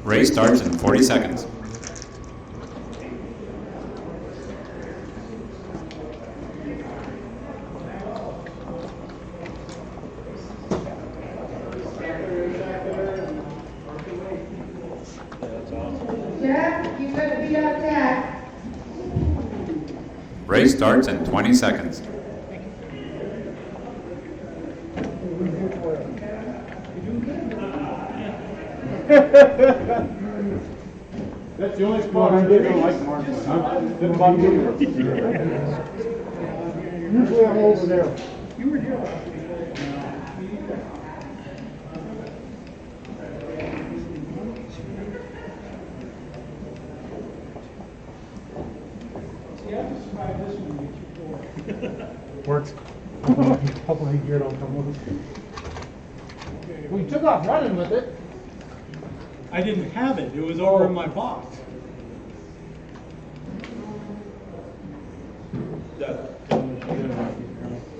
Race starts in 40 seconds. Jeff, you better be on deck. Race starts in 20 seconds. That's the only spot I didn't like Mark. Didn't bother me. Usually I'm over there. You were here. Works. Hopefully gear don't come with us. We took off running with it. I didn't have it. It was over in my box.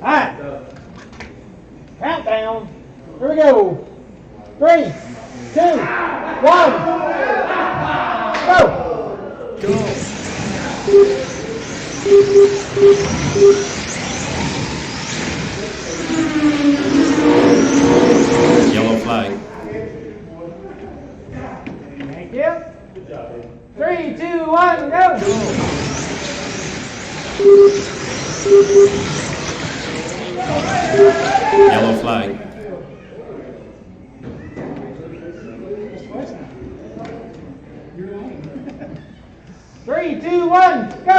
Alright. Countdown. Here we go. 3, 2, 1. Go. Yellow flag. Thank you. 3, 2, 1, go. Yellow flag. 3, 2, 1, go.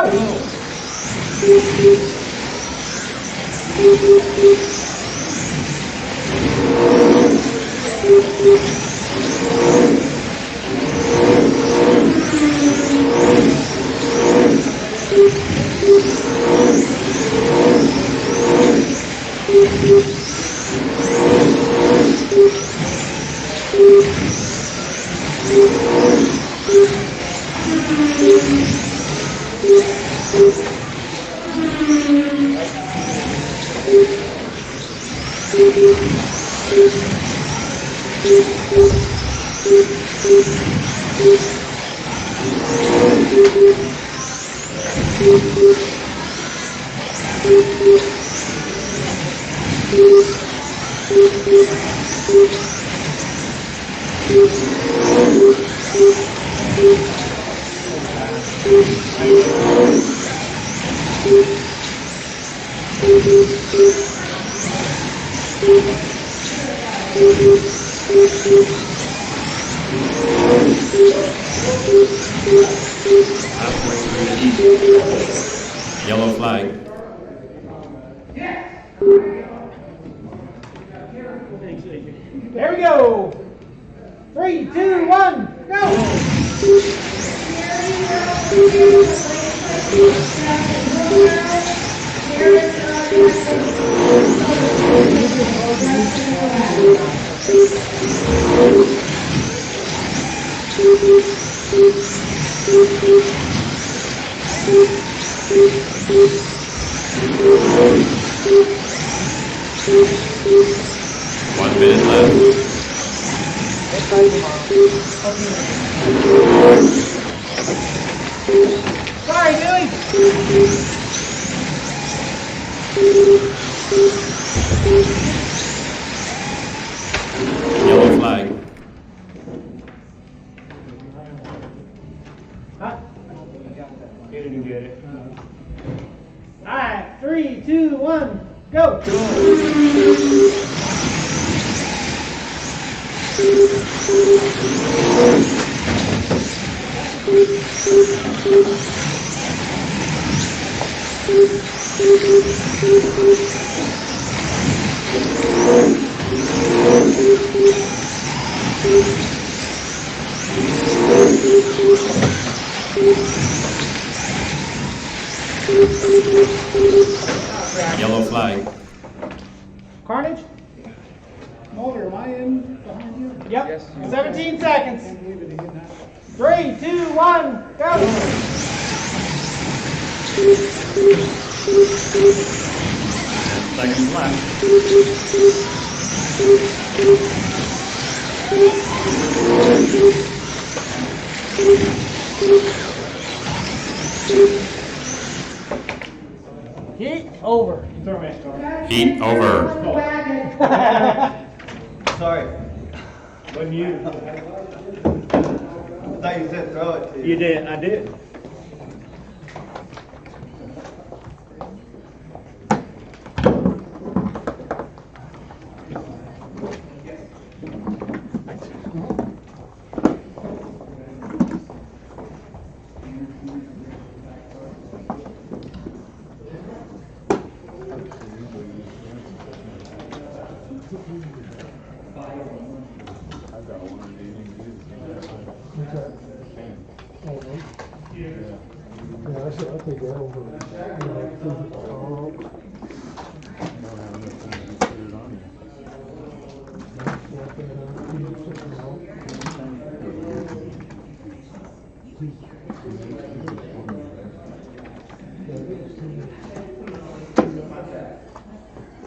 Yellow flag. There we go. 3, 2, 1, go. One minute left. Sorry, Billy. Yellow flag. Huh? You didn't get it. All right, 3, 2, 1, go. Yellow flag. Carnage? Mulder, am I in behind you? Yep. Yes. 17 seconds. Can't believe it again. 3, 2, 1, go. seconds left. Heat over. Heat over. On the wagon. Sorry. Wasn't you? I thought you said throw it to you. You did, I did. Yeah, I should, I'll take that over.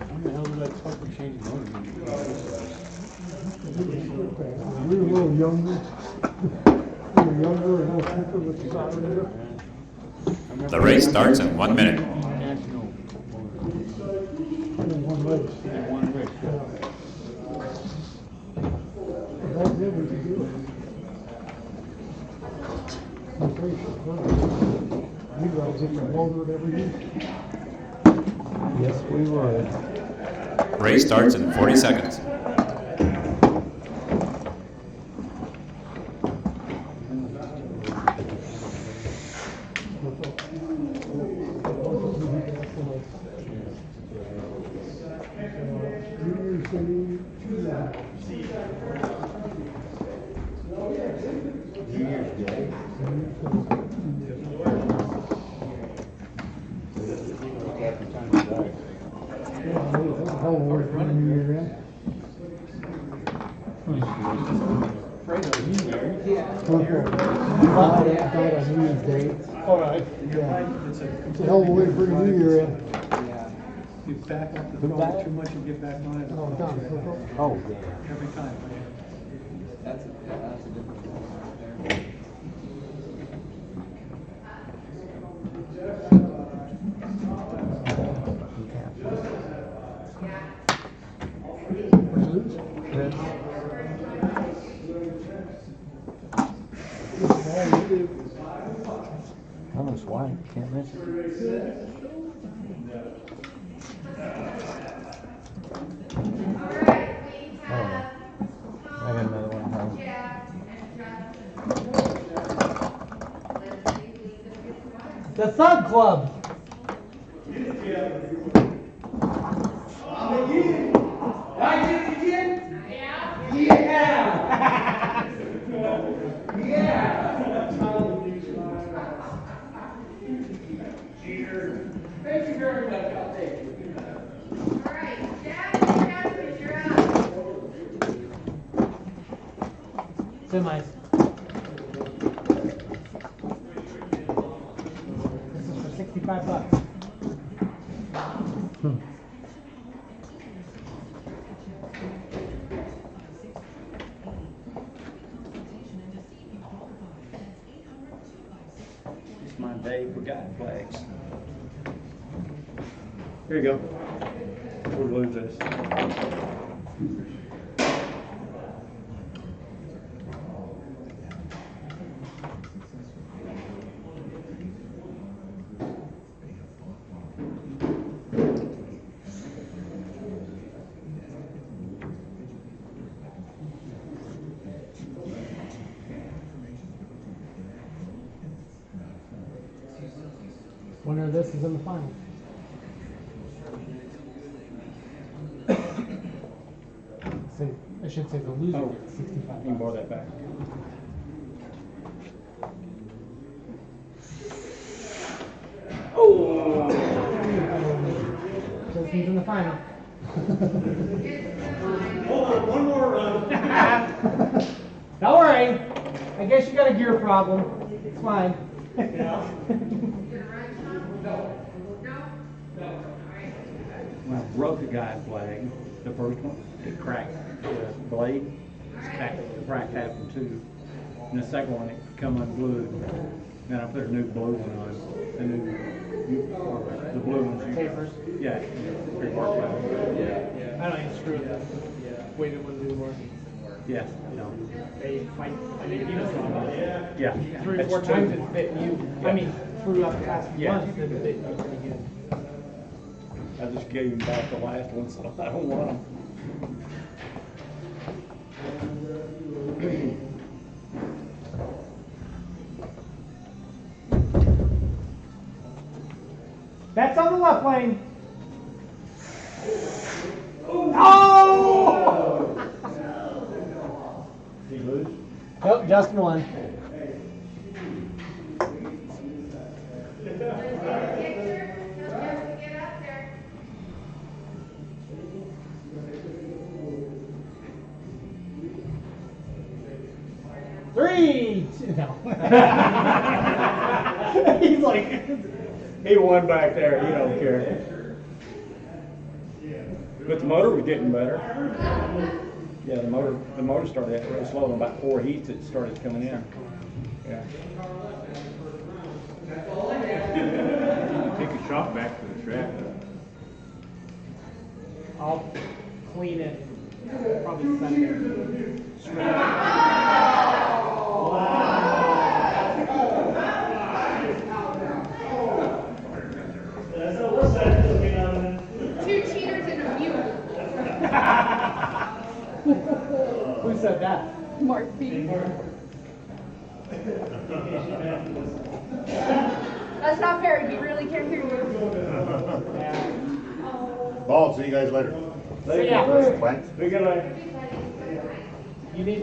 When the hell did that fucking change motor? We were a little younger. We were younger and a little quicker with the siren. The race starts in 1 minute. National motor. One race. In one race. That's it, we could do it. You guys get your motor every year. Yes, we would. Race starts in 40 seconds. All right. Yeah. It's a hell of a way to bring a new year in. You back up the phone too much and get back on it. Oh, done. Oh, yeah. Every time. That's a different one right there. Oh, it's white. Can't miss it. I got another one home. The Thug Club. Thank you very much. I'll take it. All right, Jack, Jasmine, you're up. Semis. This is for $65. It's my day for guy flags. Here you go. We'll lose this. Winner of this is in the final. I should say the loser gets You can $65. borrow that back. Jasmine's in the final. One more run. Don't worry. I guess you got a gear problem. It's fine. You gonna run some? No. No? No. All right. when I broke the guy's leg, the first one, it cracked the blade, cracked half in two. And the second one, it come unglued. Then I put a new blue one on, the blue ones. Papers. Yeah. I don't even screw with that. Wait, it wouldn't do more. Yeah, no. They fight. I mean, you just wrong. Yeah. 3 or That's 4 true. times it's bitten you. I mean, throughout the past Yeah. month, it's bitten you pretty good. I just gave him back the last one, so I don't want them. That's on the left lane. Oh! Did he lose? Nope, just one. Get out there. 3, 2, no. He's like, He won back there, he don't care. But the motor was getting better. Yeah, the motor started out real slow. In about 4 heats, it started coming in. Yeah. Take a shot back to the track. I'll clean it probably Sunday. Two cheaters and a mule. Who said that? Mark B. That's not fair. He really can't hear you. Ball, see you guys later. So yeah, Thanks. you need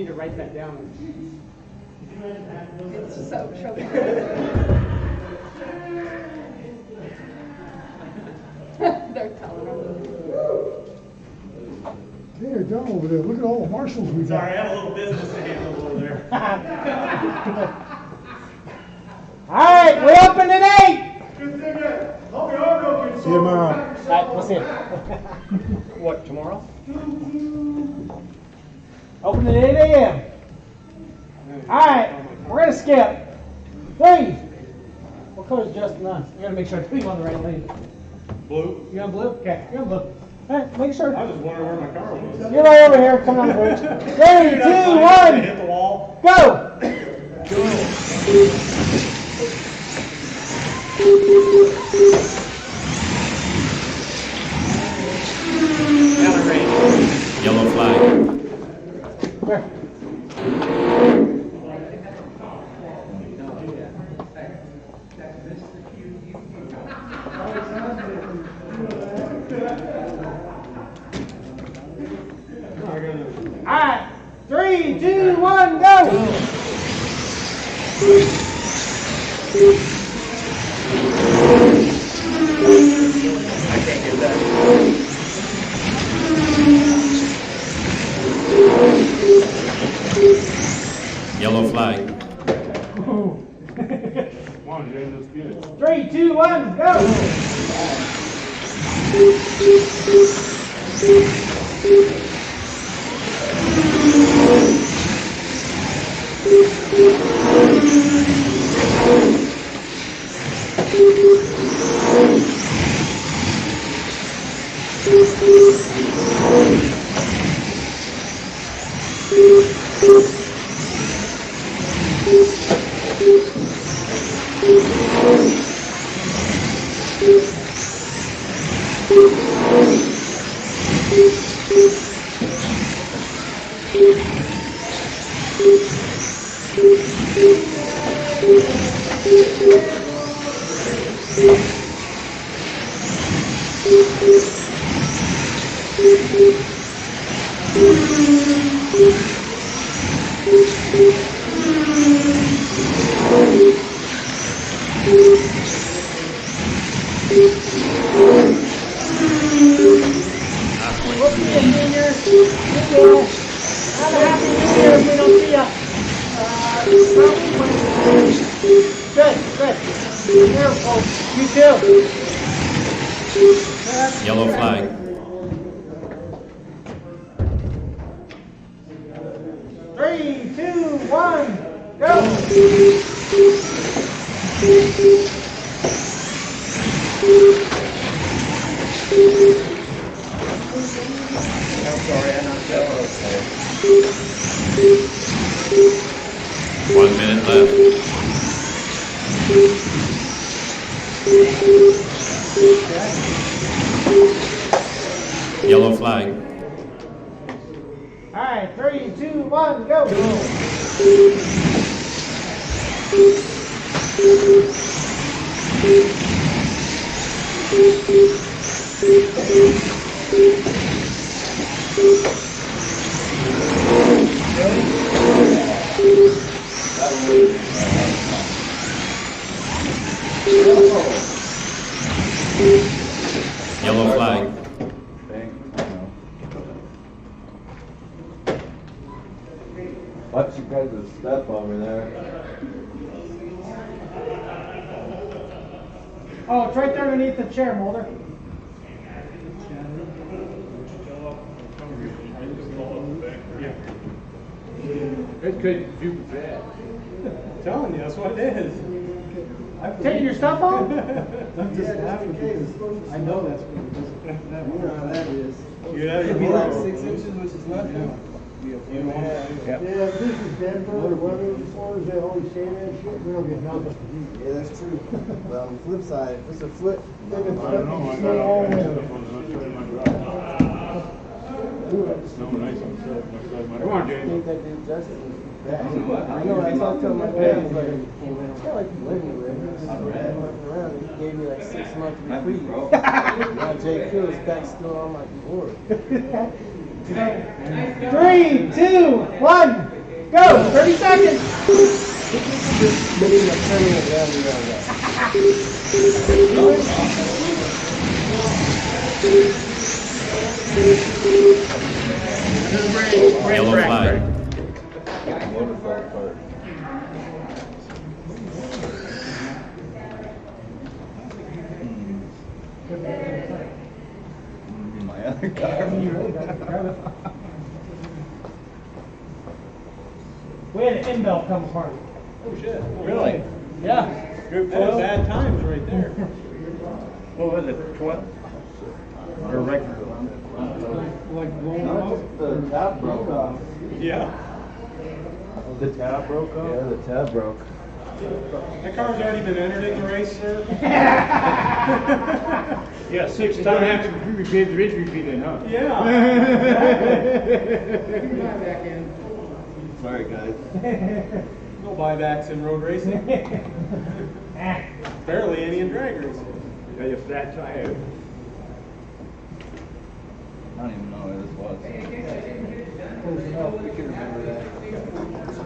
to write that down. It's so choking. They're telling them. Hey, down over there, look at all the marshals we got. Sorry, I have a little business to handle over there. All right, we open at 8. See you tomorrow. All right, we'll see you. What, tomorrow? Open at 8 a.m. All right, we're gonna skip. 3. What color is Justin on? You gotta make sure I put you on the right lane. Blue? You on blue? Okay, you're on blue. All right, make sure. I was just wondering where my car was. You're right over here. Come on the bridge. 3, 2, 1, Hit the wall. go! Yellow flag. Where? All right, 3, 2, 1, go! Yellow flag. Come on, Jay, let's get it. 3, 2, 1, go! Good, good. Careful. You too. Yellow flag. Three, two, one, go! I'm sorry, I knocked that one. 1 minute left. Yellow flag. All right, 3, 2, 1, go! Yellow flag. Watch you guys step over there. Oh, it's right there underneath the chair, Mulder. It's crazy, you bad. I'm telling you, that's what it is. Taking your stuff home? I'm just laughing because I know that's what it is. You know how that is. Yeah, It'd be like 6 inches, which is nothing. Yeah, if this is Denver, the weather reporters, they always say that shit, we don't get nothing. Yeah, that's true. But on the flip side, if it's a foot, They can I don't know, I snow got all all kinds of winter. stuff on the outside of my garage. Snow nice on the outside of my garage. I think that dude Justin is bad. I know, I talked to him my dad, he's like, it's not like you live anywhere. He's just walking around, he gave me like 6 months reprieve. Now Jay Kills back still on my board. 3, 2, 1, go! 30 seconds! Making a permanent rally around that. Yellow flag. Motor fell apart. My other car. We had an end belt come apart. Oh shit, really? Yeah. That was bad times right there. What was it, 12? Or regular? Like blowing No, off? the tab broke off. Yeah. The tab broke off? Yeah, the tab broke. That car's already been entered in the race, sir. Yeah, 6 times after we paid the entry fee then, huh? Yeah. Back in. Sorry, guys. No buybacks in road racing. Barely any in drag racing. Got your flat tire. I don't even know where this was. We can remember that.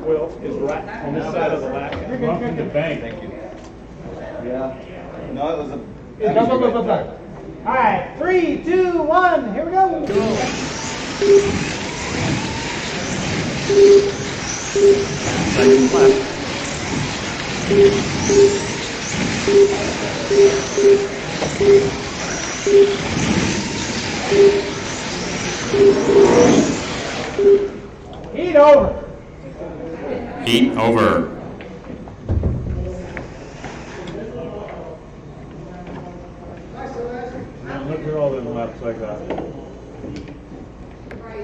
Well, is right on this side of the lap. Bump in the bank. Thank you. Yeah. No, it was a. Go. All right, 3, 2, 1, here we go. Second lap. Heat over. Heat over. Now look at all them laps I got.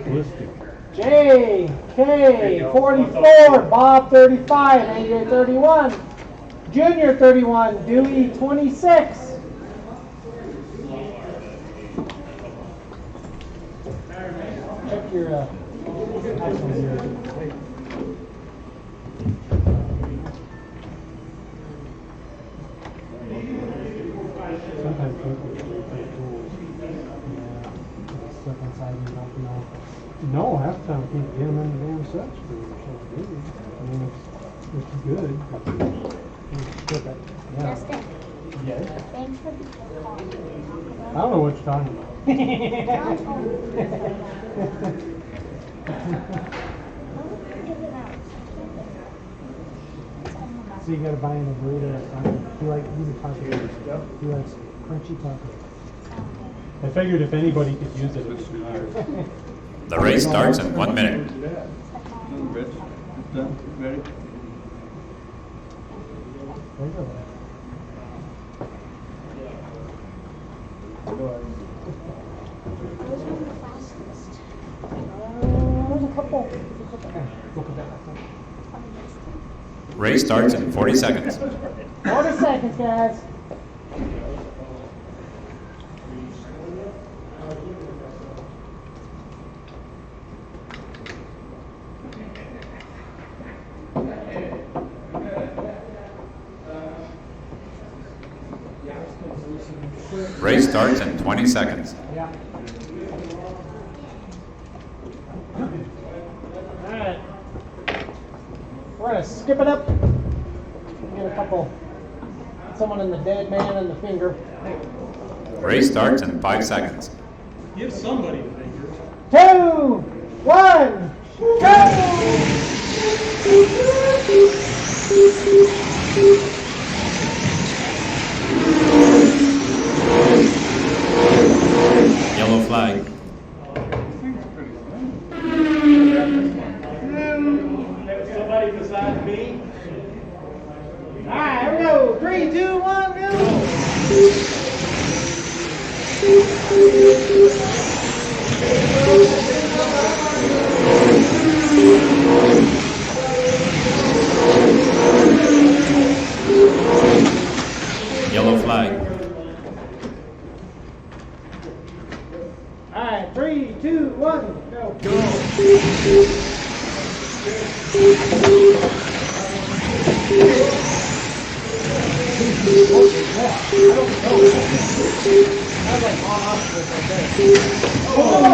Listed. J, K, 44, Bob 35, AJ 31, Junior 31, Dewey 26. Check your axles here. Sometimes people take tools. Yeah, stuff inside and don't know. No, half the time I can't get them in the damn set screw or something. I mean, it's good. But it's still got- yeah. Justin, Yeah. thanks for the call. I don't know what you're talking about. So you gotta buy in a burrito or something. He's a taco. He likes crunchy tacos. I figured if anybody could use it, it would be you. The race starts in 1 minute. Rich, done, ready? Race starts in 40 seconds. 40 seconds, guys. Race starts in 20 seconds. Alright. We're gonna skip it up. Get a couple. Someone in the dead man and the finger. Race starts in 5 seconds. Give somebody the finger. 2, 1, go! Yellow flag. Somebody besides me? Alright, here we go. 3, 2, 1, go! Yellow flag. Alright, 3, 2, 1, go!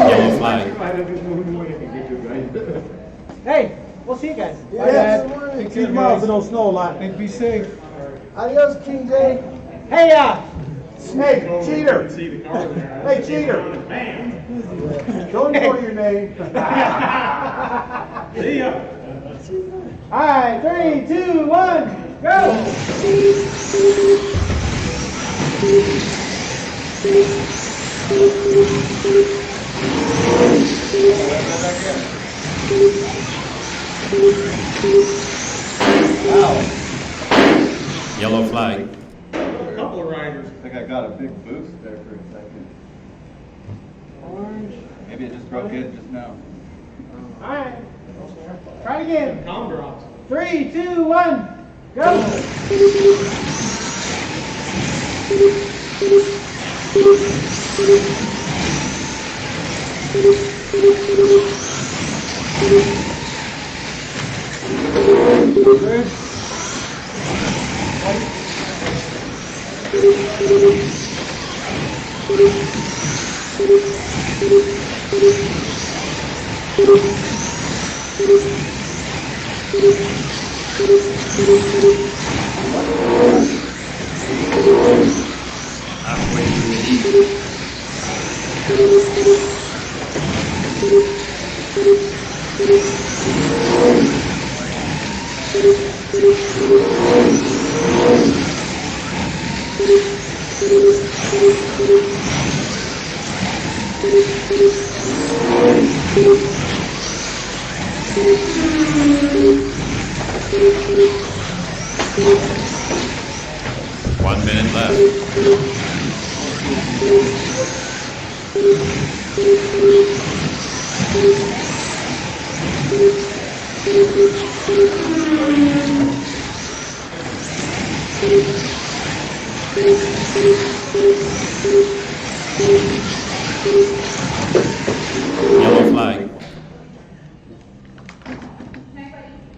Yellow flag. Hey, we'll see you guys. Yes. 6 miles and no snow a lot. And be safe. Adios, King J. Hey, hey, cheater. Hey, cheater. Don't know your name. See ya. All right, 3, 2, 1, go. Yellow flag. A couple of riders. I think I got a big boost there for a second. Orange. Maybe it just broke in just now. All right. Try it again. Calm drops. 3, 2, 1, go. One minute left. Yellow flag.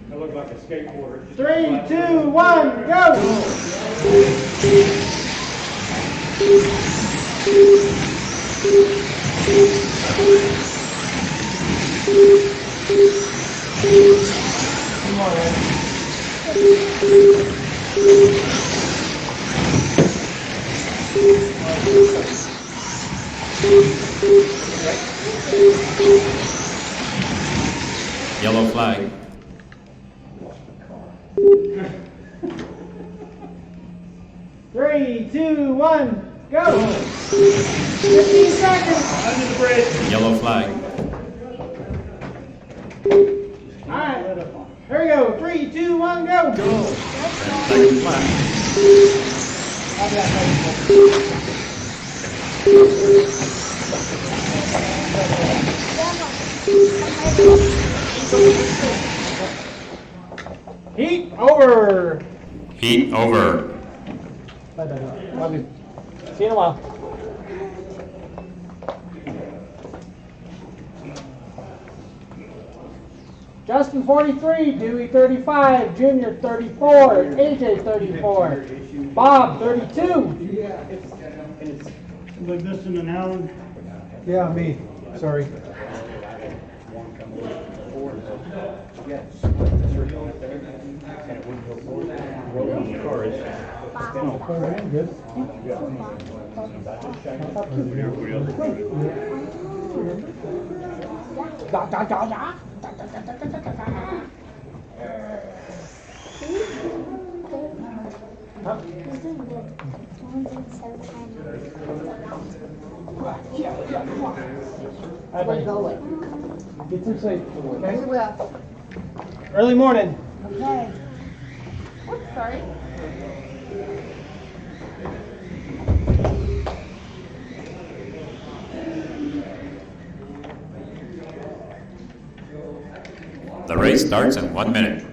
That looked like a skateboarder. 3, 2, 1, go. Yellow flag. 3, 2, 1, go. 15 seconds. Under the bridge. Yellow flag. All right, here we go. 3, 2, 1, go. 10 seconds left. Heat over. Heat over. Bye, bye. Love you. See you in a while. Justin 43, Dewey 35, Junior 34, AJ 34, Bob 32. Livingston and Allen. Yeah, me, sorry. Good. Get some sleep. Okay? We will. Early morning. Okay. Oops, sorry. The race starts in 1 minute.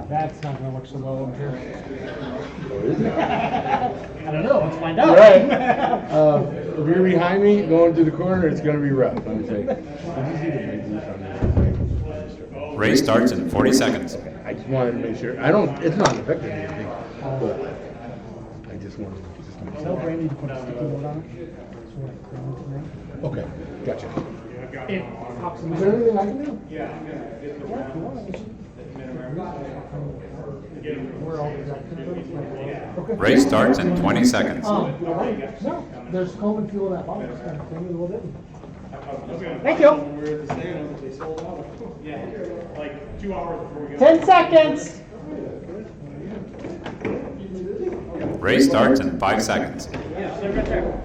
That's not gonna look so well over here. I don't know. Let's find out. Right. If you're behind me going to the corner, it's going to be rough. Let me tell you. Did you see the big boost on there? Race starts in 40 seconds. I just wanted to make sure. I don't. It's not affecting anything. But I just wanted to just make Tell sure. Brandy to put a sticky note on it. So when I come in tonight. Okay. Gotcha. Is there anything I can do? Yeah, if you want. We're all okay. Race starts in 20 seconds. No, there's common fuel in that bottle. It's kind of thing, we'll do. Thank you. We're at the stand. They sold out. Yeah. Like 2 hours before we go. 10 seconds. Race starts in 5 seconds. Yeah, stay right there.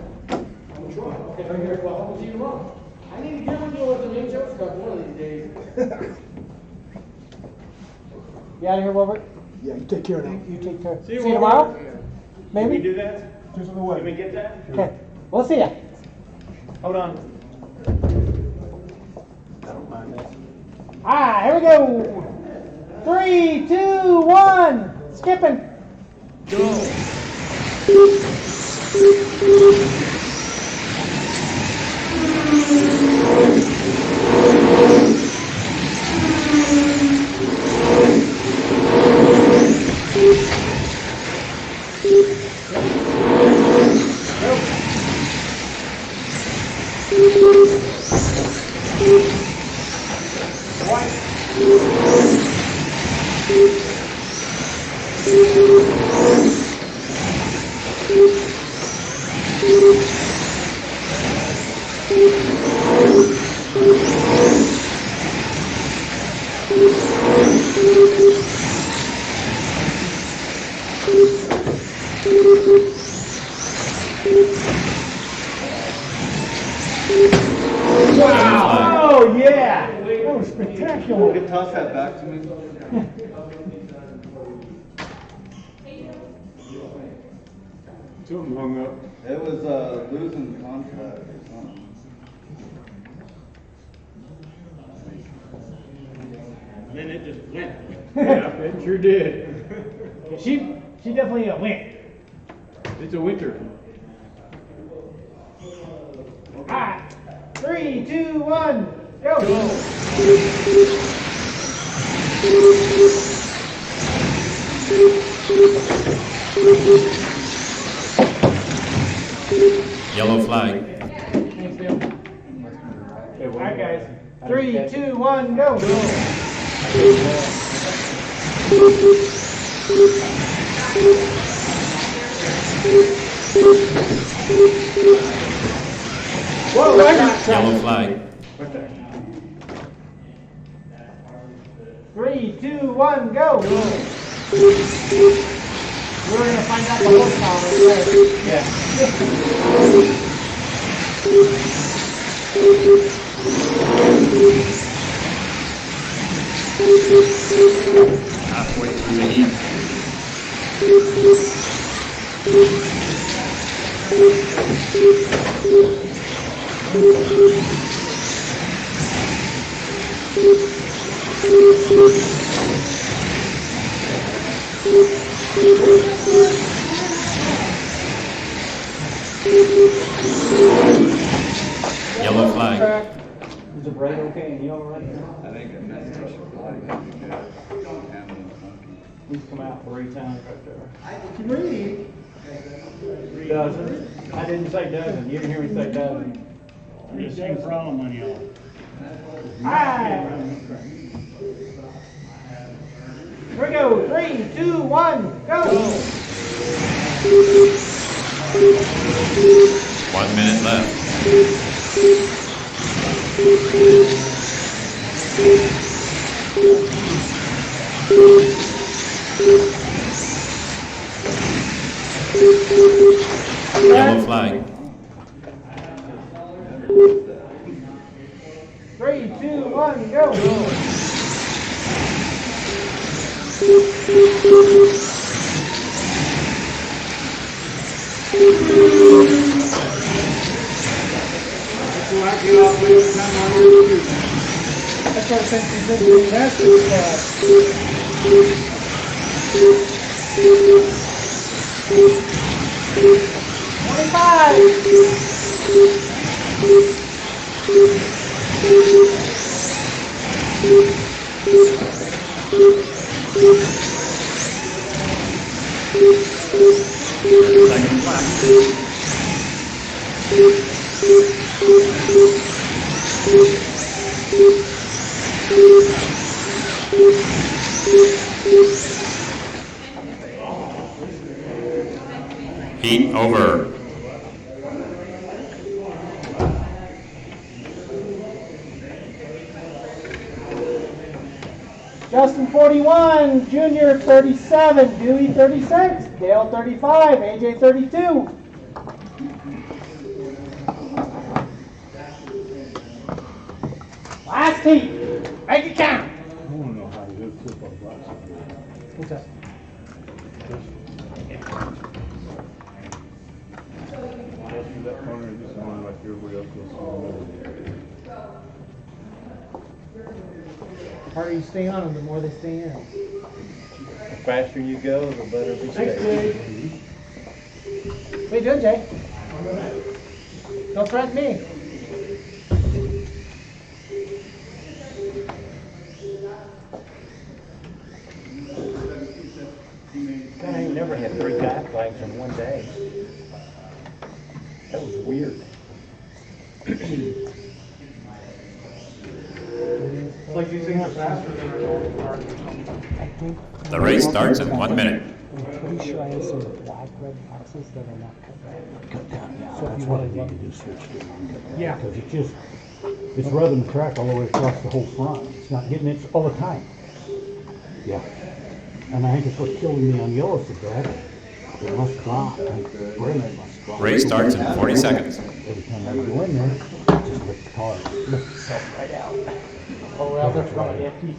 I need to get one with an HO stuff one of these days. You out of here, Wilbert? Yeah, you take care of that. You take care. See you, See you tomorrow? Can Maybe? we do that? Just on the way. Can we get that? Okay. We'll see ya. Hold on. Here we go. 3, 2, 1. Skipping. Oh, yeah. That was spectacular. Toss that back to me. Two of them hung up. It was losing contract or something. And then it just went. Yeah, it sure did. She definitely went. It's a winter. 3, 2, 1. Go. Yellow flag. Thanks, Bill. All right, guys. 3, 2, 1, go. Whoa, Yellow flag. 3, 2, 1, go. We were gonna find out the horsepower, right? Yeah. Halfway through the heat. Yellow flag. Is the brake okay and yellow right now? I think it messed up your body. He's come out 3 times right there. Three? Dozen. I didn't say dozen. You didn't hear me say dozen. He's got a problem on you. Alright. Here we go. 3, 2, 1, go! 1 minute left. Yellow flag. 3, 2, 1, go! That's what I think you said you Second flag. Heat over. Justin 41, Junior 37, Dewey 36, Dale 35, AJ 32. Last heat. Make it count. I don't know how you hook up a box. What's that? That corner just going like everybody else goes. The harder you stay on them, the more they stay in. The faster you go, the better we Thanks, stay. Jay. What you doing, Jay? Don't threaten me. God, I ain't never had 3 guy flags in one day. That was weird. Like you think it's faster than our old car or something. I think. The race starts in 1 minute. I'm pretty sure I have some black red boxes that are not cut down. Cut down, yeah. So if That's you what I want to need to do, switch to one. Yeah. Because it's just, it's rubbing the track all the way across the whole front. It's not getting it all the time. Yeah. And I think it's what's killing me on yellow so bad. It must drop. Brake must drop. Race starts in 40 seconds. Every time I go in there, it just lifts the car, lifts itself right out. Oh, well, that's running empty.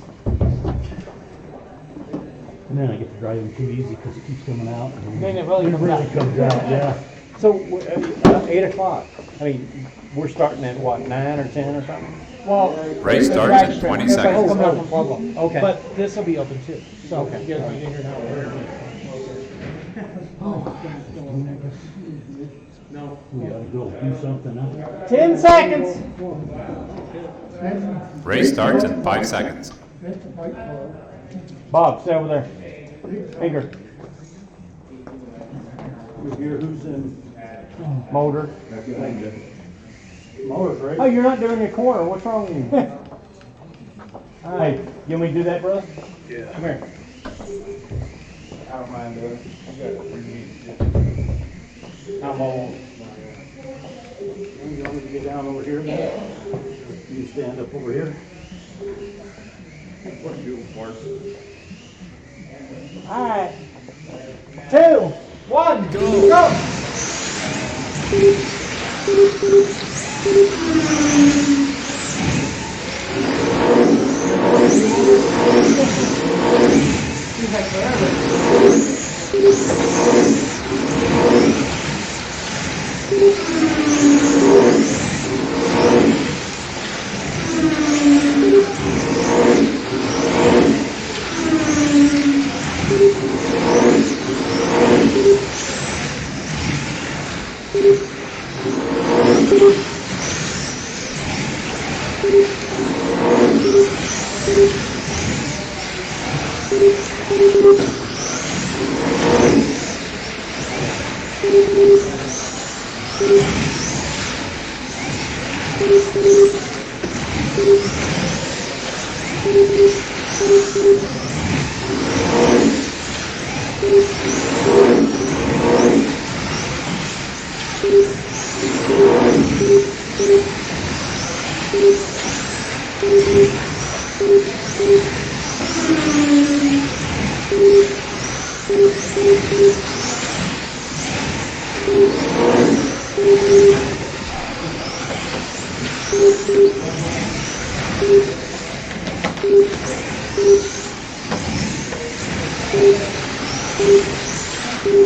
And then I get to drive them too easy because it keeps coming out. And Then it really comes out. yeah. So, 8 o'clock. I mean, we're starting at what, 9 or 10 or something? Well, Race starts in 20 seconds. Okay. But this will be open too. So Okay. you guys will get here now. No. We gotta go do something else. 10 seconds. Race starts in 5 seconds. Bob, stay over there. Finger. Here, who's in? Motor. Motor's right. Oh, you're not doing your corner. What's wrong with you? Hey, you want me to do that, bro? Yeah. Come here. I don't mind doing it. I'm old. You want me to get down over here? You stand up over here. All right. 2, 1, go! Seems like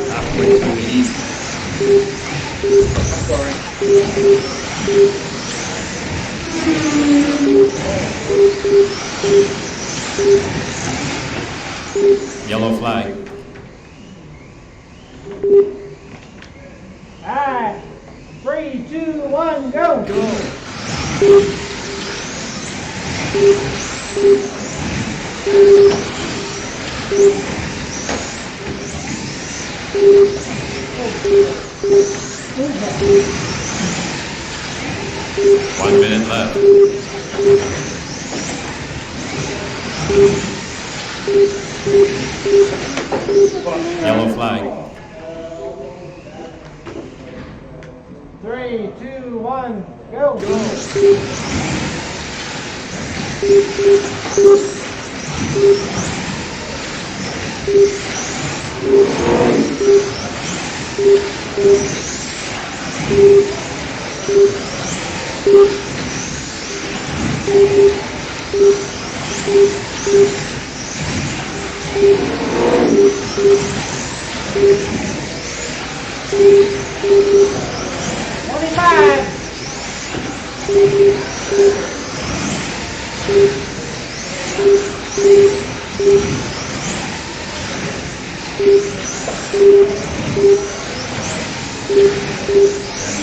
Halfway too easy. Yellow flag. Alright, 3, 2, 1, go! One minute left. Yellow flag. 3, 2, 1, go!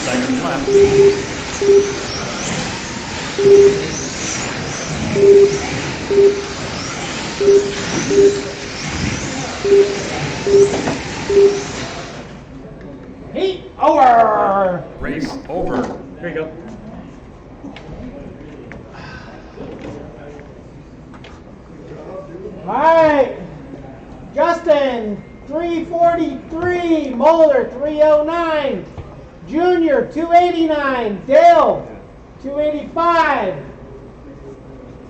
Seconds left. Heat over! Race over. Here you go. Alright, Justin, 343, Moeller, 309, Junior, 289, Dale, 285,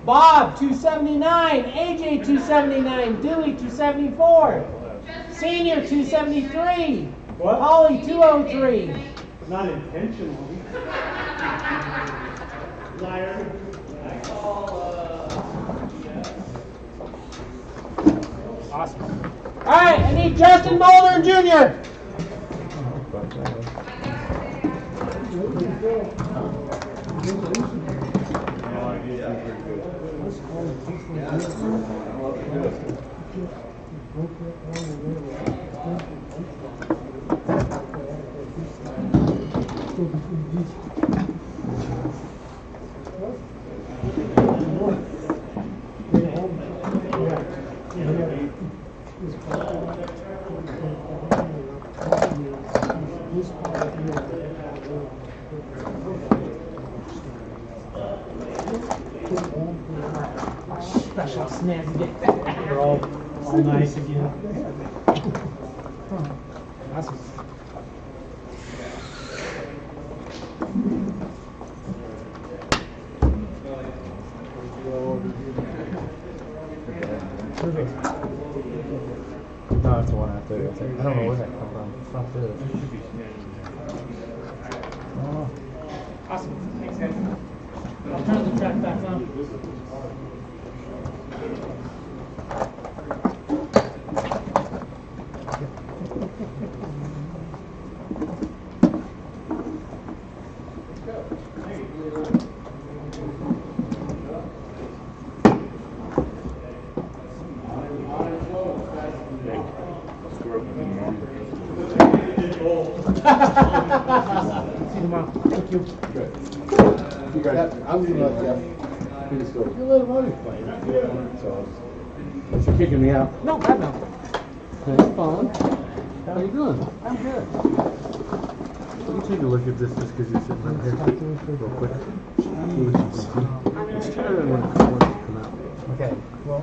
Bob, 279, AJ, 279, Dewey, 274, Senior, 273, Holly, 203. Not intentionally. Liar. Awesome. All right, I need Justin Boulder Jr. Special snazzy. They're all nice again. Awesome. No, it's one after. right there. I don't know where that come from. It's not good. Awesome. Thanks, guys. I'll turn the track back on. See you tomorrow. Thank you. You guys, I'm gonna let Jeff. He's still. You let him on his plane. So, you're kicking me out. No, God no. Hey, fun. How you doing? I'm good. Let me take a look at this just because you're sitting right here. Real quick. Let's try that when it come out. Okay, well,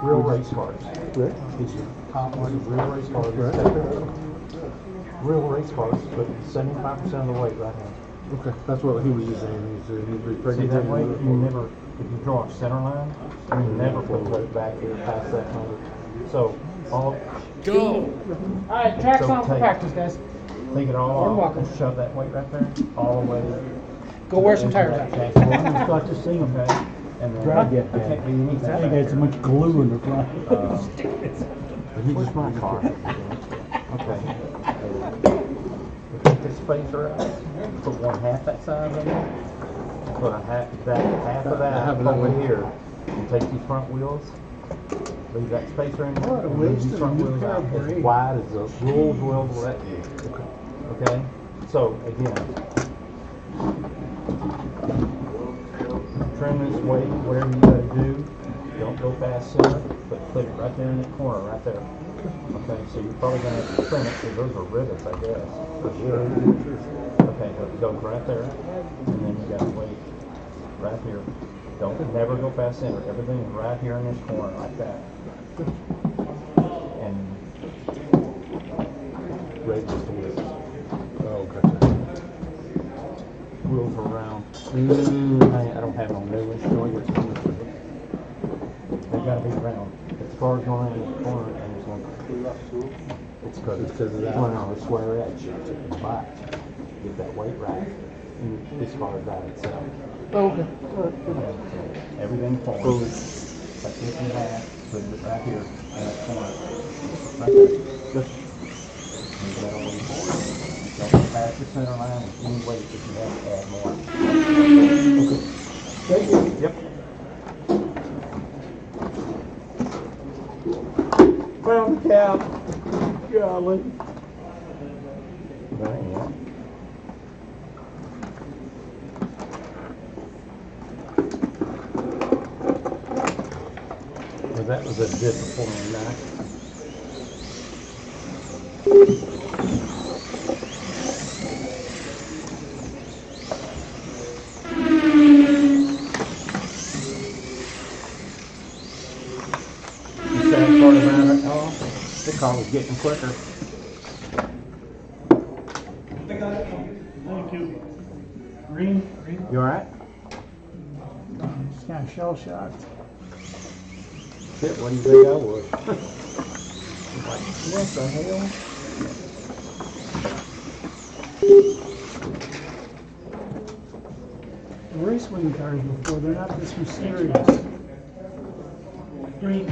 real race cars. Rick? These are top ones, real race cars. Right. Real race cars, but 75% of the weight right here. Okay, that's what he was just saying. He's See pregnant. that weight, you never, if you draw a center line, you never put the weight back here past that 100. So, all, Go! Alright, track's So on for take- practice, guys. take it all Or off walking. and shove that weight right there, all the way. Go wear some tires out. Okay, well, you start to see them, okay? And then, Drag it, I can't be any I think I had so much glue in the front. Where's my car? Okay. Take this spacer out, put 1/2 that size in there, put half of that Half of that over one. here, and take these front wheels, leave that spacer in there, What a and move waste these of front a new wheels pair out of as brakes. wide as the rules will let you. Okay? So, again, trim this weight, whatever you gotta do, don't go past center, but put it right there in the corner, right there. Okay, so you're probably gonna have to trim it, because those are rivets, I guess, for sure. Okay, but it goes right there, and then you gotta wait right here. Don't never go past center, everything is right here in this corner, like that. And Right just the wheels. Oh, gotcha. wheels are round. I don't have no new ones, so I get some. They gotta be round. If the car's going in the corner and it's going, it's because It's 'cause of that. going on a square edge. But get that weight right, and this car is right itself. Oh, okay. Everything forward. Cut this in half, put it right here in that corner. Right there. Just move that all the way forward. Don't go past the center line with any weight if you have to add more. Okay. Thank you. Yep. Found the cab. Golly. There you go. Well, that was a disappointing night. The sad part about it, the car was getting quicker. Thank you. Green? You alright? Just kind of shell shocked. Shit, what do you think I was? What the hell? Raceway cars before, they're not this mysterious. Green.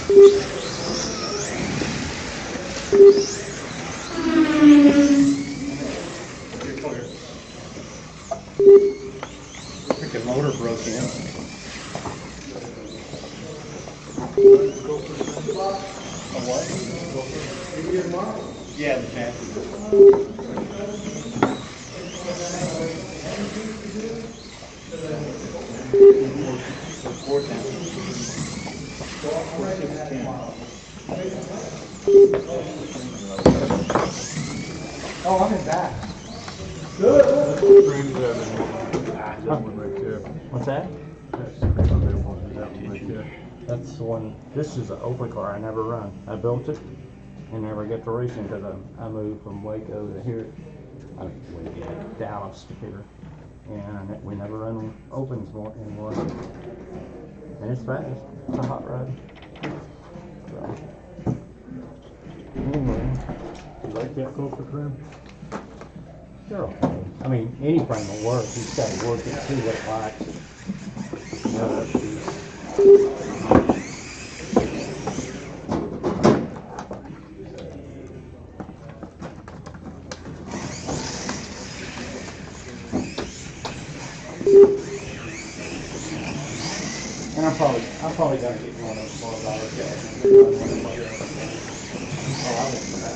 Freaking motor broke in. A what? Yeah, the chassis. Four ten. 416. Oh, I'm in back. What's that? That's the one, this is an open car I never run. I built it and never get to racing because I moved from Waco to here. I mean, Waco, Dallas to here. And we never run opens more anymore. And it's fast. It's a hot rod. So, anyway. You like that Copa trim? They're okay. I mean, any frame will work. You just gotta work it, see what it likes. Yeah, that's true. And I'm probably gonna get one of those $4 guys. Oh, I won't try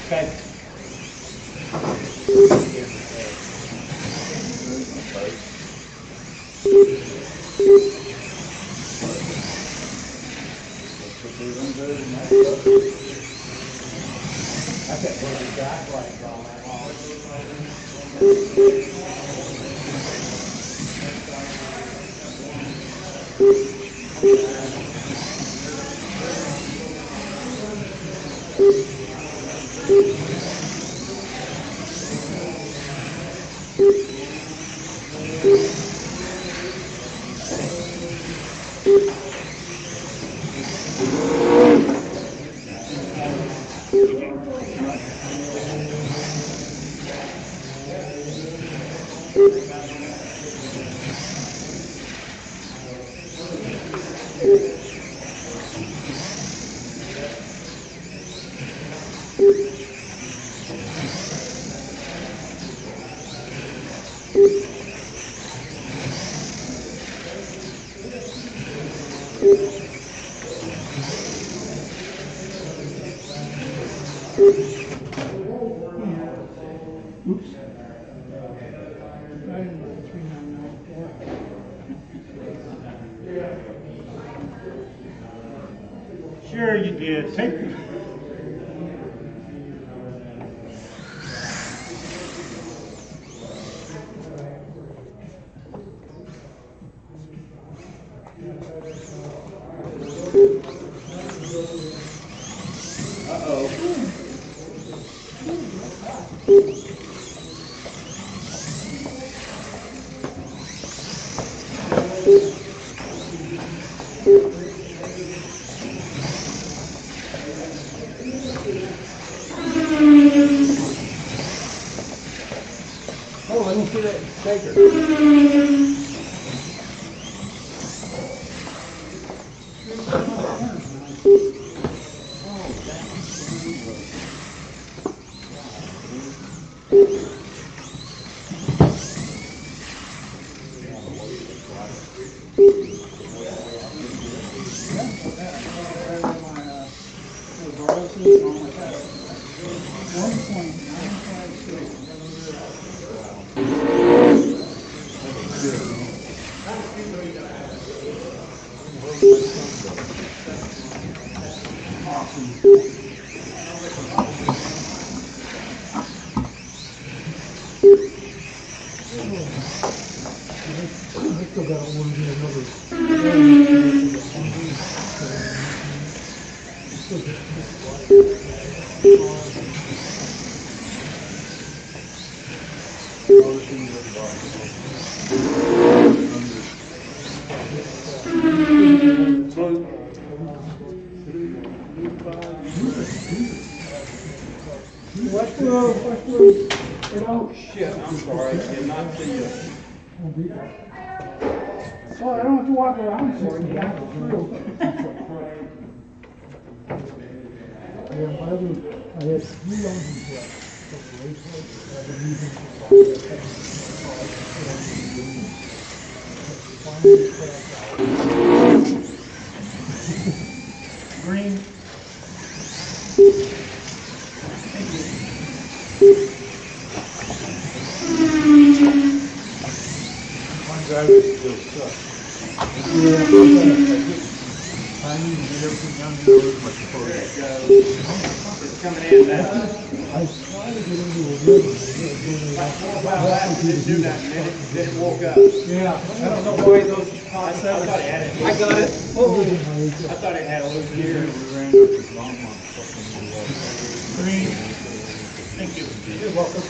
Okay. Sure you did. Take. Oh, let me see that shaker. I still got one to get another. Westwood, you know? Shit, I'm sorry, I did not see you. Well, I don't have to walk around 60 miles through. Yeah, I had 3 ounces left of Raceway. I've been using Green. One driver still sucks. Timing and get everything done, you know, as much as There it possible. goes. It's coming in now. I tried to get into a rhythm. Like 4 or 5 laps, it didn't do that, then it woke up. Yeah, I don't know why those. I thought it had it. I got it. Oh, I thought it had a loose gear. We ran up this long one, fucking Green. Thank you. You're welcome.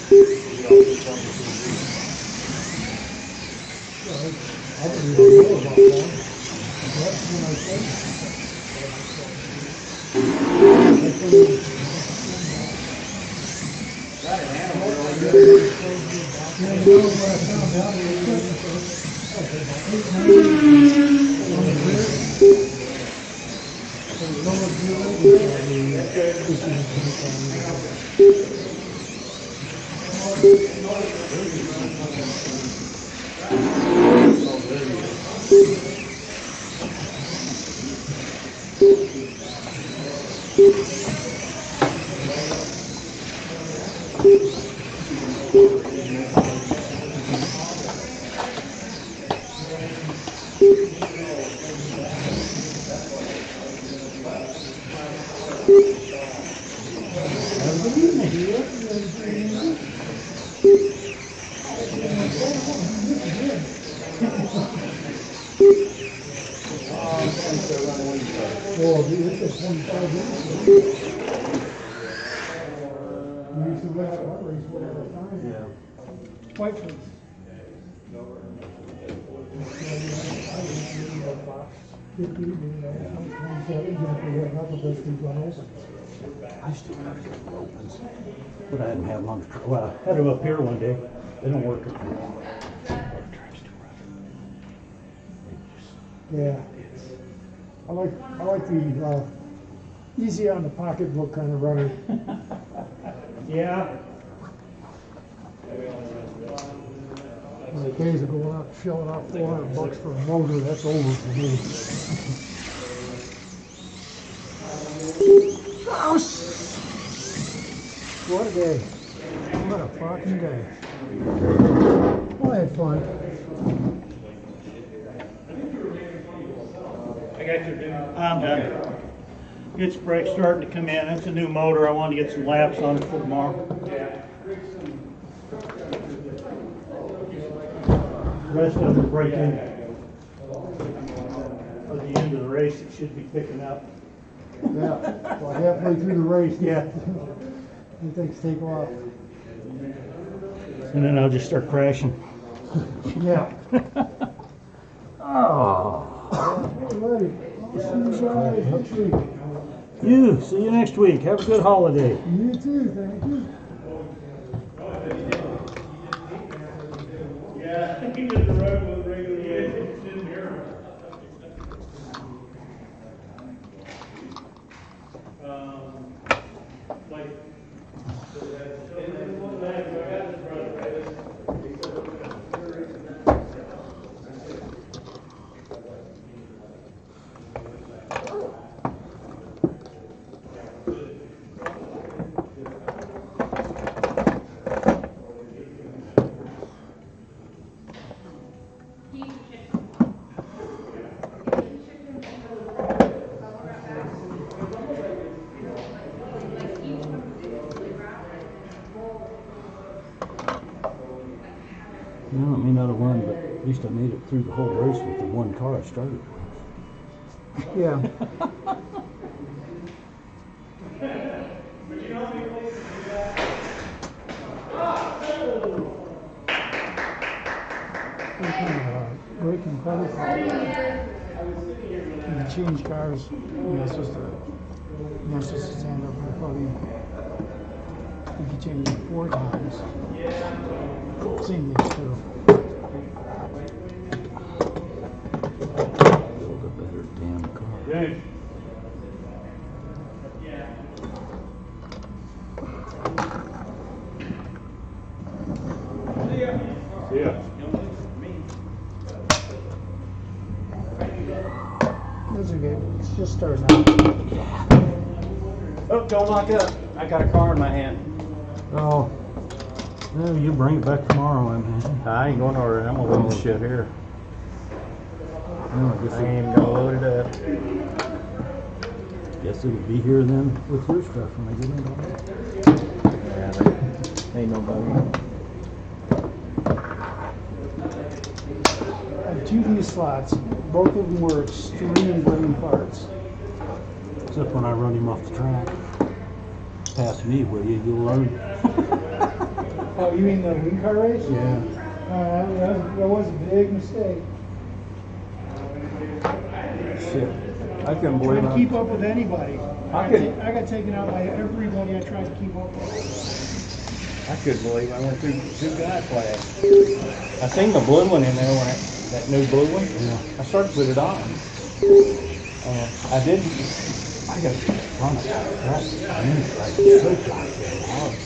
I didn't even know about that. That's when I said. Got it handled really good. Yeah, you know what I found out? Well, it's a 25 minutes. We used to race our race all the time. Yeah. White race. I still got it opens. But I hadn't had them on the truck. Well, I had them up here one day. They don't work up here. Yeah. I like the easy on the pocketbook kind of runner. Yeah. The days of going out shelling out $400 for a motor, that's over for me. What a day. What a fucking day. Well, I had fun. I got your dude. I'm done. It's brake starting to come in. It's a new motor. I wanted to get some laps on it for tomorrow. The rest of them break in. At the end of the race, it should be picking up. Yeah, well, halfway through the race, Yeah. things take off. And then I'll just start crashing. Yeah. Oh. Alrighty. I'll see you guys next week. See you next week. Have a good holiday. You too, thank you. Yeah, he did the road with regularly. It's in here. Like. Well, I may not have won, but at least I made it through the whole race with the one car I started with. Yeah. Braking credit. And you change cars, you're supposed to stand up in front of you. If you change it 4 times, same thing's true. Build a better damn car. James. See ya. Those are good. It's just starting out. Oh, don't lock up. I got a car in my hand. Oh, well, you bring it back tomorrow, man. I ain't going nowhere. I'm gonna leave this shit here. Well, I guess, I ain't even gonna load it up. guess it'll be here then with your stuff when I get in. Yeah, there ain't nobody. I have 2 V slots. Both of them were extreme brilliant parts. Except when I run him off the track. Pass me, will you? You'll learn. Oh, you mean the wing car race? Yeah. That was a big mistake. Shit. I couldn't believe Trying to keep up with anybody. I could- I got taken out by everybody I tried to keep up with. I couldn't believe I went through 2 guy flags. I seen the blue one in there when that new blue one. Yeah. I started to put it on. I didn't. I got to run it. That's like so goddamn hard.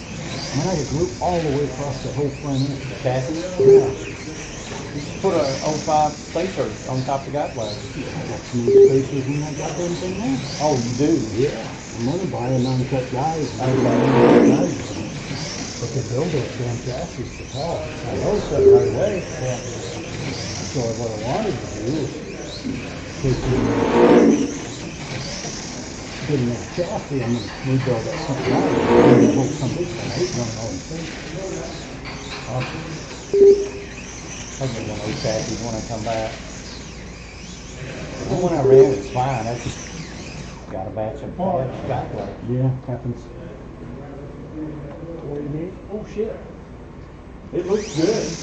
I mean, I could loop all the way across the whole front end. Chassis. Yeah. Put a 05 spacer on top of the guy flag. I got some of the spacers in that goddamn thing now. Oh, you do? Yeah. I'm gonna buy a non-cut guys. But they build those damn chassis to talk. I noticed that right away. Yeah. So what I wanted to do is take in that chassis, I'm gonna rebuild that something out. And the whole something, I hate running all these things. I'll get one of those chassis when I come back. The one I ran was fine. I just got a batch of bad guy flag. Yeah, happens. Oh shit. It looks good.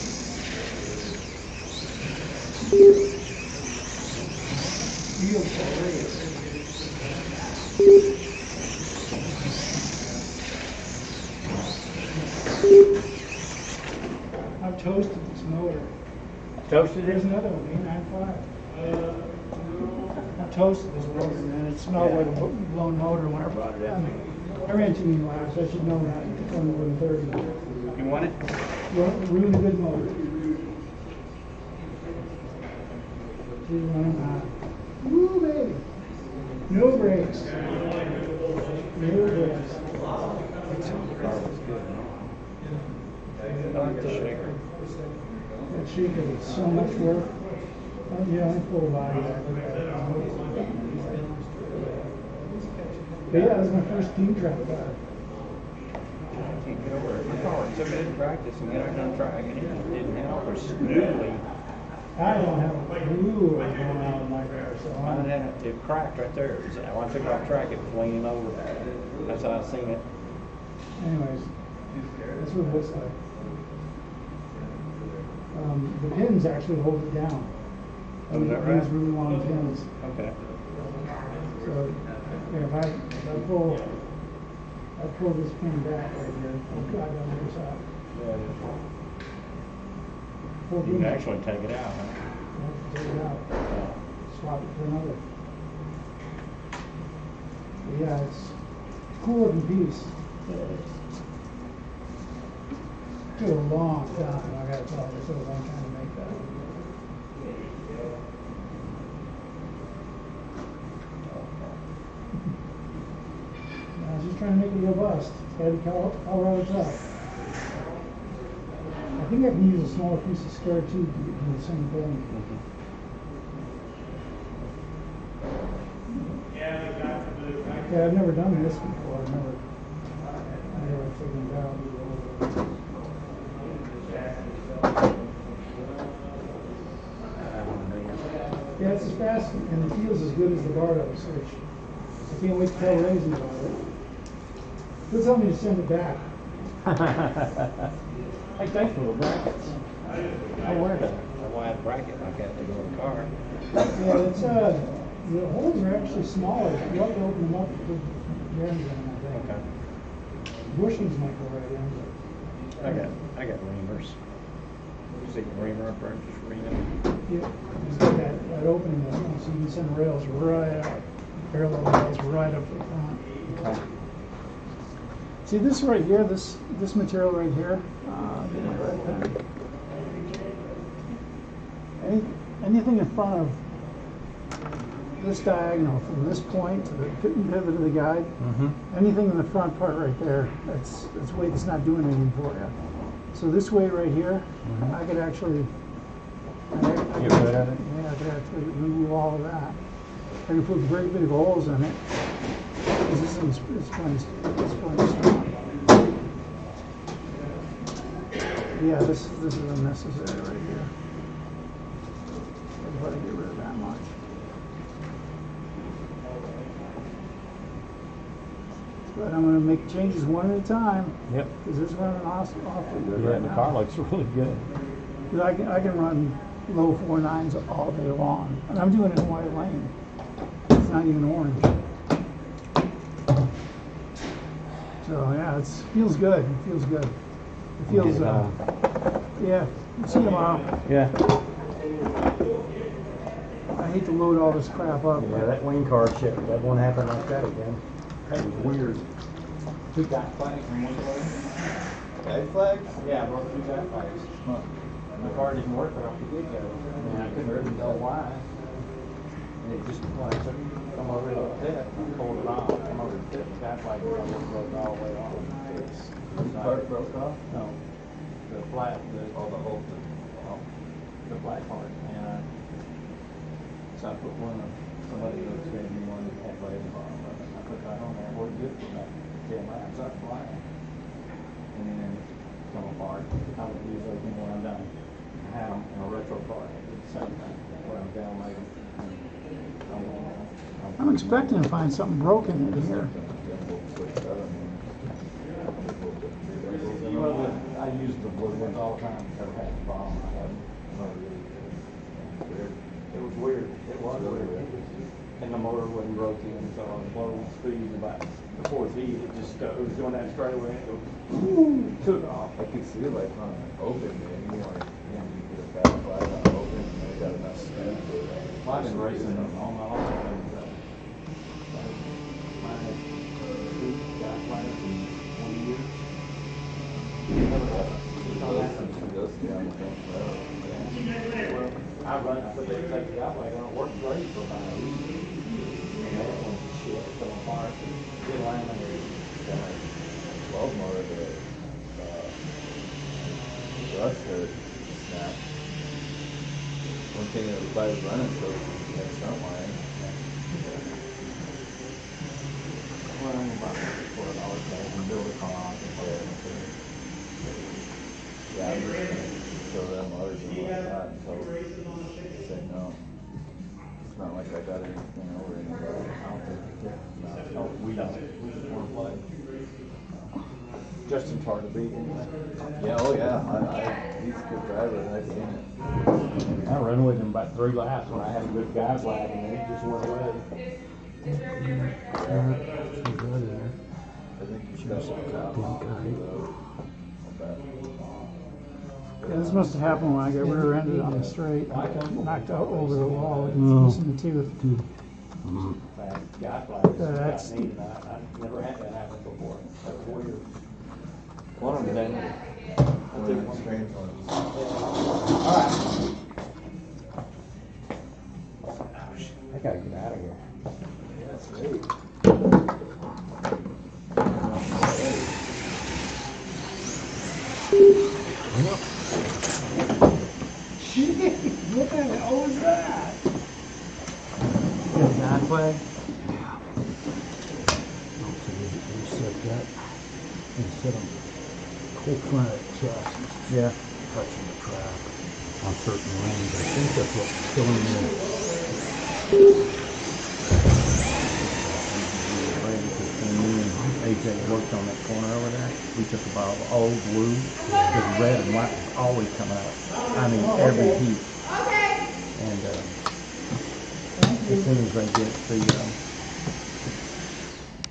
I've toasted this motor. Toasted There's it? another one, 895. I've toasted this motor, man. It smelled like a blown motor when I brought it in. I ran too many laps. I should know that. It's only more than 30. You want it? Really good motor. She's running hot. Woo, baby. No brakes. No brakes. I like the shaker. That shaker is so much work. Yeah, I full body that. But yeah, that was my first team track car. I can't get over it. My car was so good in practice and get out on track and it just didn't help or smoothly. I don't have a clue what's going on with my car, so Mine had it cracked right there. When I took it off track, it was leaning over. That's how I seen it. anyways, that's what it looks like. The pins actually hold it down. Oh, is that These right? really long pins. Okay. So yeah, if I pull this pin back right here, I'll drive on the other side. Yeah, Pull you can pin- actually take it out, huh? Take it out. Swap it for another. But yeah, it's a cool looking piece. Took a long time, I gotta tell you, it took a long time to make that. I was just trying to make it robust. It's gotta be Colorado tough. I think I can use a smaller piece of square too to do the same thing. Yeah, I've never done this before. I've never figured it out. Yeah, it's as fast and it feels as good as the Bardos, which I can't wait to tell Ramsey about it. He'll tell me to send it back. Hey, thanks for the brackets. I wear a wide bracket like that to go in the car. Yeah, it's the holes are actually smaller. You have to open them up to put Ramsey in, I think. Okay. bushings might go right in, I got reamers. You see the reamer up there, just ream it. but yeah, he's got that opening there, so you can send rails right out, parallel rails right up to the front. Okay. See this right here, this material right here, get my red pen. Anything in front of this diagonal from this point to the pivot of the guide, anything in the front part right there, that's weight that's not doing anything for you. So this weight right here, I could actually Get rid of it? Yeah, I could actually remove all of that. I could put great big holes in it. Because this thing's it's plenty strong. Yeah, this is unnecessary right here. I'd probably get rid of that much. But I'm gonna make changes one at a time. Yep. Because it's running awfully good Yeah, right the now. car looks really good. Because I can run low 4.9s all day long. And I'm doing it in white lane. It's not even orange. So yeah, it feels good. It feels good. It feels, yeah. See you tomorrow. Yeah. I hate to load all this crap up. Yeah, that wing car shit, that won't happen like that again. That was weird. Two guy flags in one place. Guide flags? Yeah, I broke two guy flags. And the car didn't work off the get-go. And I couldn't really tell why. And it just, when I took, come over to the pit, I pulled it off, come over to the pit, the guy flag broke all the way off. The part broke off? No, the flat, All the whole the black part. And so I put one of, somebody else gave me one that had blades on it. I put that on there, worked good for about 10 laps, I was flying. And then come apart. I would use those when I'm done. I had them in a retro car at the same time, where I'm down like I'm expecting to find something broken in here. Well, I use the blue ones all the time, never had a problem. I haven't. It was weird. It was weird. And the motor wasn't broken, so I was blowing speed about the fourth heat. It just it was going down straightaway and it goes, took off. I could see like on open, man, you get a bad flag on open, and they got enough speed for that. Well, I've been racing all my life. Mine had two guy flags in 20 years. Those down the front row. Well, I run, I put that take it out like I don't work great for about a week. And that one's just shit, fell apart, get laminated. Twelve motor, the brush hurt, snapped. One thing that was by running, so you had front line. Well, I'm about $4 cash and build a car. Yeah, I'm just gonna throw them motors in like that until they say no. It's not like I got anything over anybody. Oh, we don't. We just want to play. Justin's hard to beat anyway. Yeah, oh yeah, he's a good driver, and I've seen it. I ran with him about 3 laps when I had a good guy flag and then he just went away. I think you should have some top. Yeah, this must have happened when I got rear-ended on the straight, knocked out over the wall, missing the tooth. Guy flag That's- got neat, and I never had that happen before. That was weird. One of them, one of the strange ones. I gotta get out of here. That's great. What the hell was that? Guy flag? Instead of whole front of the chest, Yeah. touching the track on certain lanes. I think that's what's killing me. AJ worked on that corner over there. We took a bottle of old glue, because red and white was always coming out. I mean, every heat. And as soon as they get the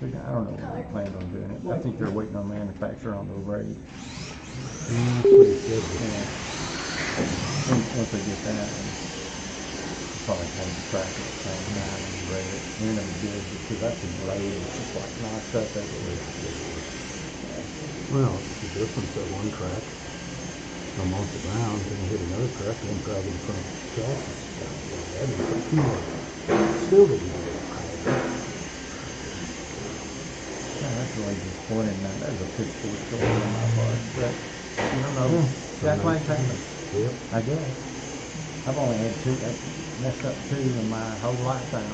I don't know when they plan on doing it. I think they're waiting on manufacturer on the raid. That's what he said. Once they get that, they'll probably have the track at the same time and raid it. And then it'll be good because that's a blade. It's just like nice up that way. Well, it's the difference of one track. From off the ground, then hit another track, and then probably the front chassis. That'd be two more. Still didn't know. That's really disappointing. Now, there's a pitchfork going on my part. But, you don't know. Jack Blank's happened. Yep. I guess. I've only had two. I've messed up two in my whole lifetime.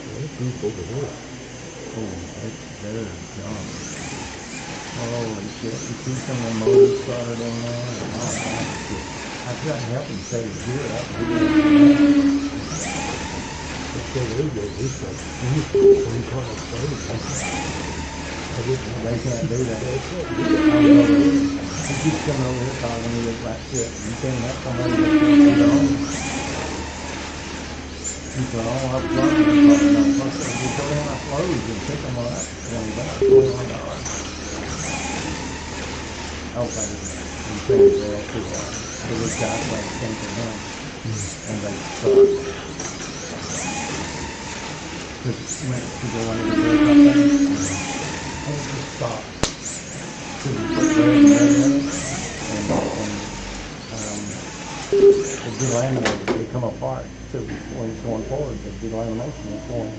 Well, it's deep over here. Oh, they're junk. Holy shit. You see some of the motors started in there and all that shit. I tried to help him say it's good. It's so very good. He's like, one car started. They can't do that. He keeps coming over here talking to me like shit. You can't have somebody that's going to get on. He said, oh, I've got them. You go down my flows and pick them up. $21. Okay, I'm saying they're too hard. There was guys like came to him and they sucked. Just went to go under the bridge up there. And it just stopped. So we put red and red in it. And it'd be laminated. It'd come apart. So when it's going forward, it'd be lamination. It's going,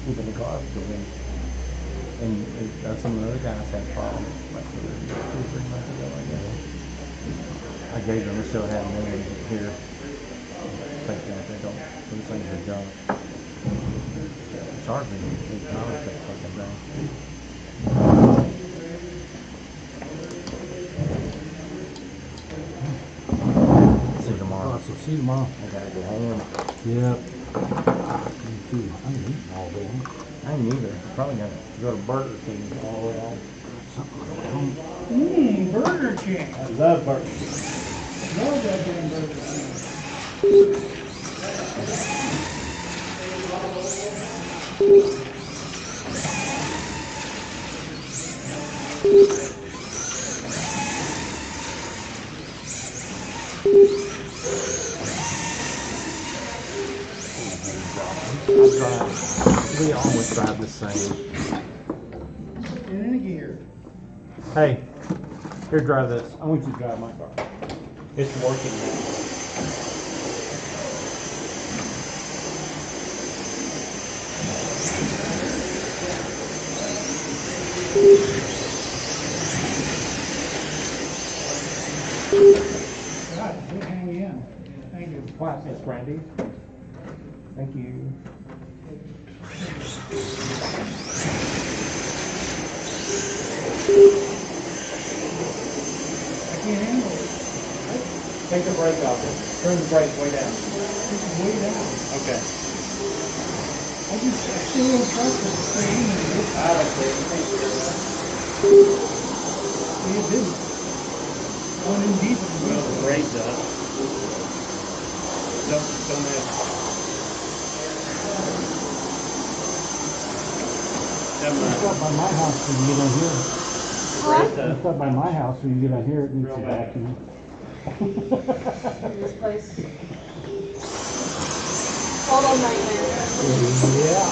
keeping the car from going. And some of the other guys had problems. Like 2 or 3 months ago, I guess. I gave them a show how to move here. Thinking that they don't, those things are junk. It's hard to acknowledge that fucking thing. See you tomorrow. Awesome. See you tomorrow. I gotta go home. Yep. Me too. I'm eating all day. I ain't either. Probably gonna go to Burger King all the way home. Burger King. I love Burger King. Love that damn Burger King. We always drive the same. In a gear. Hey, here, drive this. I want you to drive my car. It's working now. God, good hang in. Thank you. What, Miss Brandy? Thank you. I can't handle it. Take the brake off. Turn the brake way down. This is way down. Okay. I still don't trust it. Stay in there. I don't care. You didn't. Going in deep in the Well, the wheel. brake does. Don't have. Stop by my house when you get on here. Brake Stop by my house when you get on here. It needs a vacuum. This place. Total nightmare. Yeah.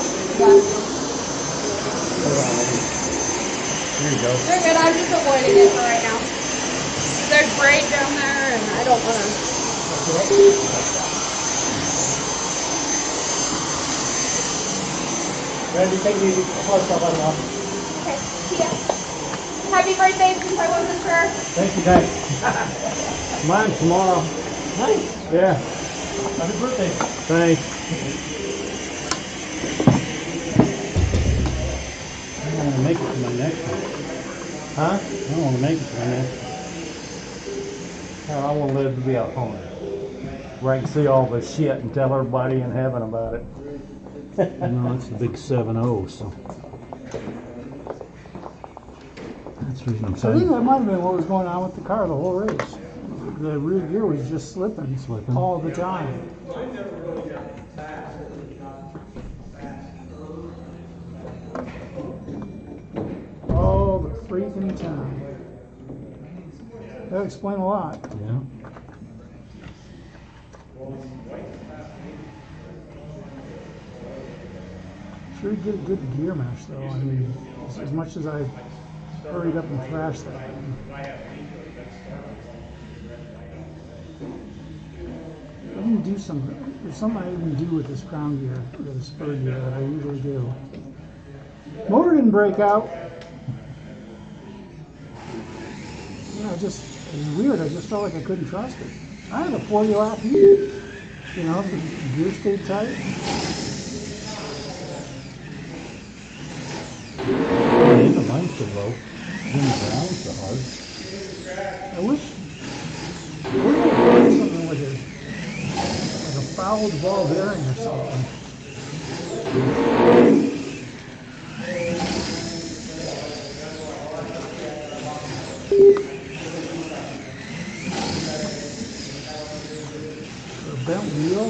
Here you go. They're good. I'm just avoiding it for right now. There's braid down there, and I don't want to. Randy, take the hard stuff out of off. Okay. See ya. Happy birthday since I wasn't sure. Thank you, guys. Mine's tomorrow. Nice. Yeah. Happy birthday. Thanks. I don't want to make it to my next one. Huh? I don't want to make it to my next one. I want to live to be out home. Where I can see all this shit and tell everybody in heaven about it. No, it's the big 7-0, so. That's the reason I'm I think saying. that might have been what was going on with the car the whole race. The rear gear was just slipping all the time. freaking time. That would explain a lot. Yeah. Sure did a good gear mesh though. I mean, as much as I hurried up and thrashed that thing. I didn't do something. There's something I didn't do with this crown gear, or the spur gear that I usually do. Motor didn't break out. Yeah, it was weird. I just felt like I couldn't trust it. I had a 40 lap heat. You know, if the gear stayed tight. The mine's so low. Didn't ground so hard. I wish we could find something with it. Like a fouled ball bearing or something. Or a bent wheel.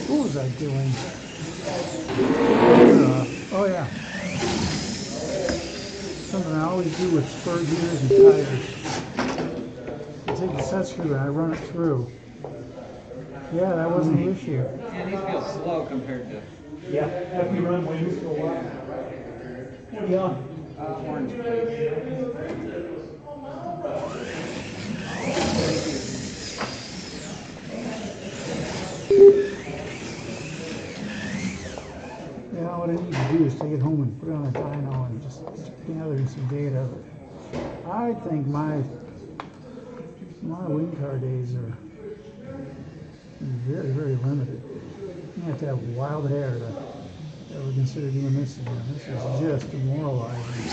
What was I doing? Oh yeah. Something I always do with spur gears and tires. I take the set screw and I run it through. Yeah, that wasn't the issue. Yeah, these feel slow compared to Yeah, have you run wings for a while? What are you on? orange, please. You know, what I need to do is take it home and put it on a dyno and just gather some data. But I think my wing car days are very, very limited. You have to have wild hair to ever consider doing this again. This is just demoralizing.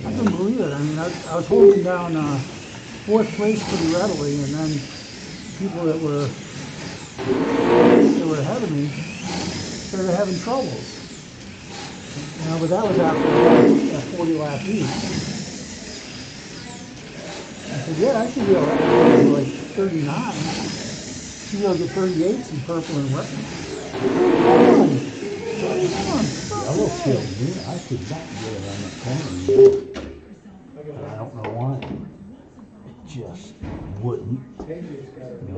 I couldn't believe it. I mean, I was holding down fourth place pretty readily, and then people that were ahead of me started having troubles. You know, but that was after that 40 lap heat. I said, yeah, I should be able to get like 39. Should be able to get 38s in purple and red. Yellow killed me. I could not get it on the corner. And I don't know why. It just wouldn't. The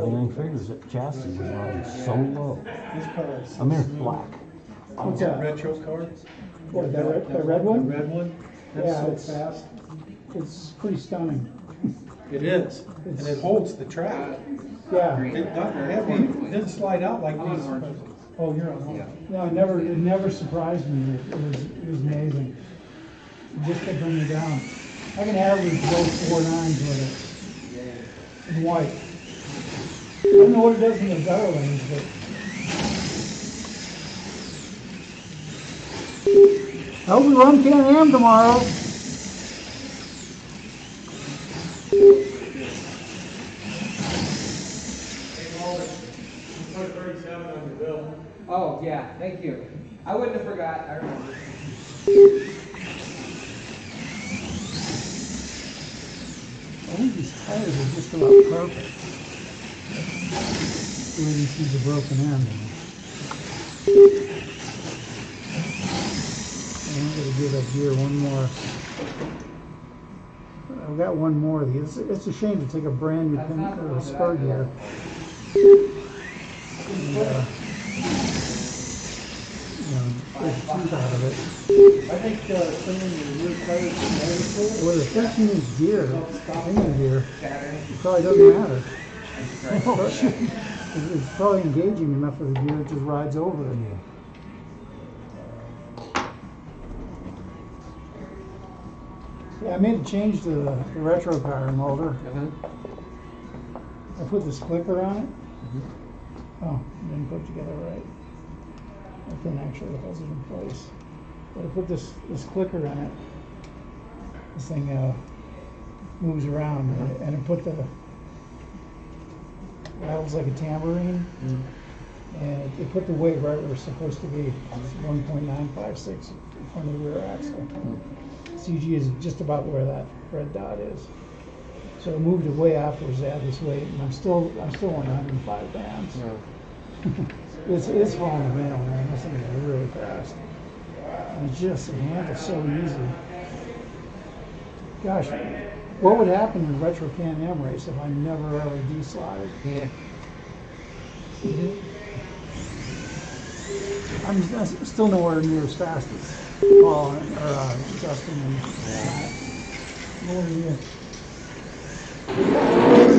only thing I figured is that chassis was running so low. I mean, it's black. What's that? Retro car? What, that red one? The red one? That's Yeah, so it's fast. It's pretty stunning. It is, and it holds the track. Yeah. It didn't slide out like these. Oh, you're on. Yeah. No, it never surprised me. It was amazing. It just kept bringing me down. I can average those 4 9s with it. In white. I don't know what it does in the gutter lanes, but I hope we run Can-Am tomorrow. Oh, yeah, thank you. I wouldn't have forgot, I remember. I think these tires are just about perfect. The way these things are broken in. I'm going to give that gear one more. I've got one more of these. It's a shame to take a brand new pin or spur gear. And, take the tooth out of it. I think some of the rear tires are better. With a 13-inch gear, pinion gear, it probably doesn't matter. It's probably engaging enough with the gear, it just rides over it. Yeah, I made a change to the retro car motor. I put this clicker on it. Oh, didn't put it together right. The pin actually holds it in place. But I put this clicker on it. This thing moves around, and it put the rattles like a tambourine, and it put the weight right where it's supposed to be. It's 1.956 in front of the rear axle. CG is just about where that red dot is. So I moved it way afterwards to add this weight, and I'm still on 105 bands. It's falling the mail, man. This thing is really fast. And it handles so easy. Gosh, what would happen in a retro Can-Am race if I never ever de-slide? Yeah. I'm still nowhere near as fast as Paul or Justin and nowhere near.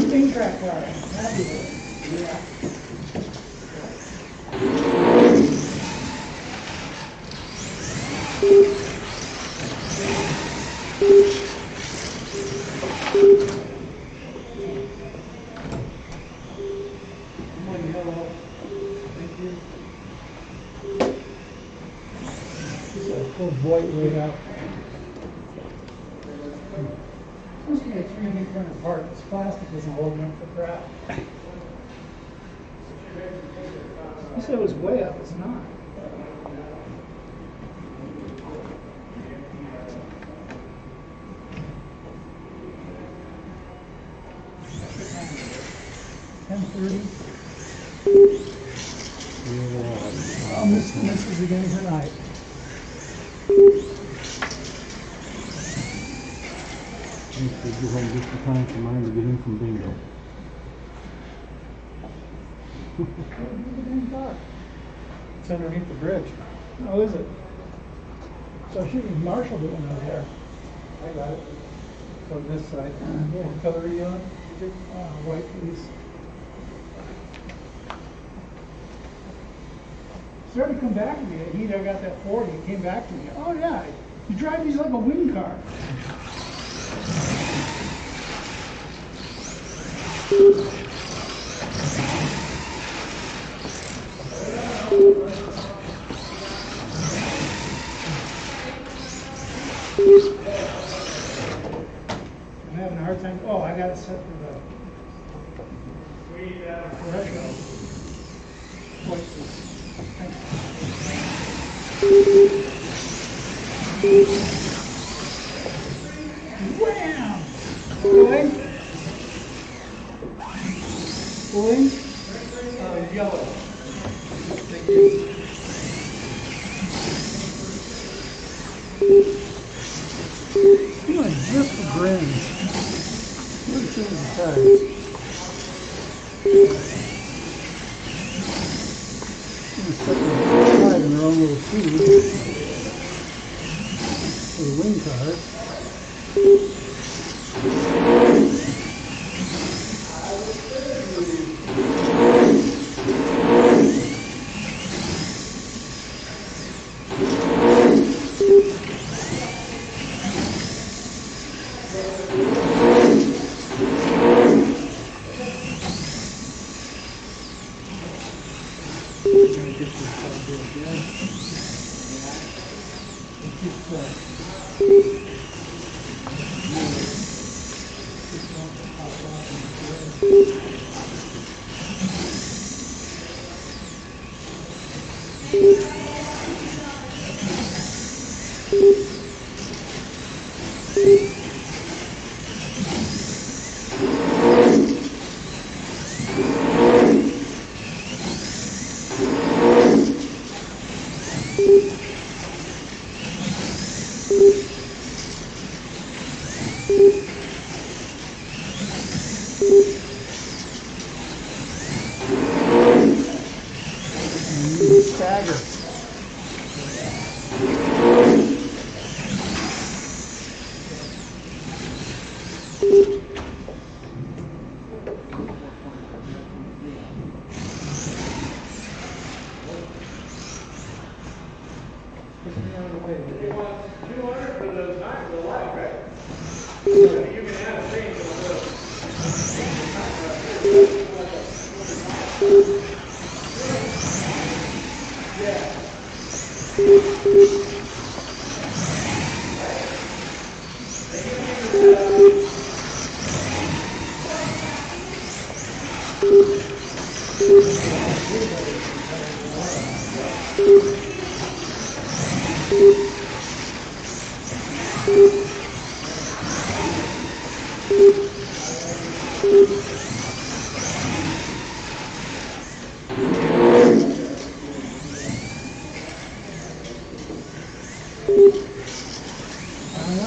Spin track car. Happy with it. Yeah. White right out. Supposed to be a 3D printed part. This plastic isn't holding up for crap. You said it was way up. It's not. I'll miss this again tonight. You said you're home just in time for mine to get in from bingo. It's underneath the bridge. Oh, is it? So I should have marshaled it when I was there. I got it. From this side. Yeah. What color are you on? White, please. Started to come back to me. I got that 40. It came back to me. Oh yeah, you drive these like a wing car. I'm having a hard time. Oh, I got it set for the retro. Wham! Going? Going? Yellow. Thank you. You know, just for grins. Look at the tires. Set the slide in their own little tube for the wing card.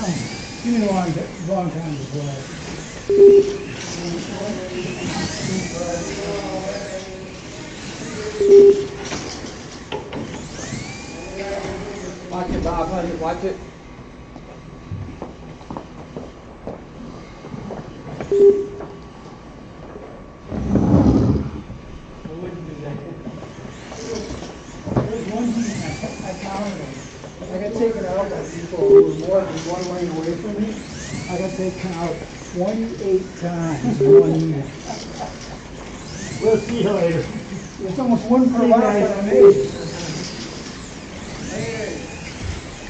Give me a long time as well. Watch it, Bob. Watch it. There's one heat, I counted them. I got taken out by people who were more than one lane away from me. I got taken out 28 times in 1 year. We'll see you later. It's almost one per lap that I made.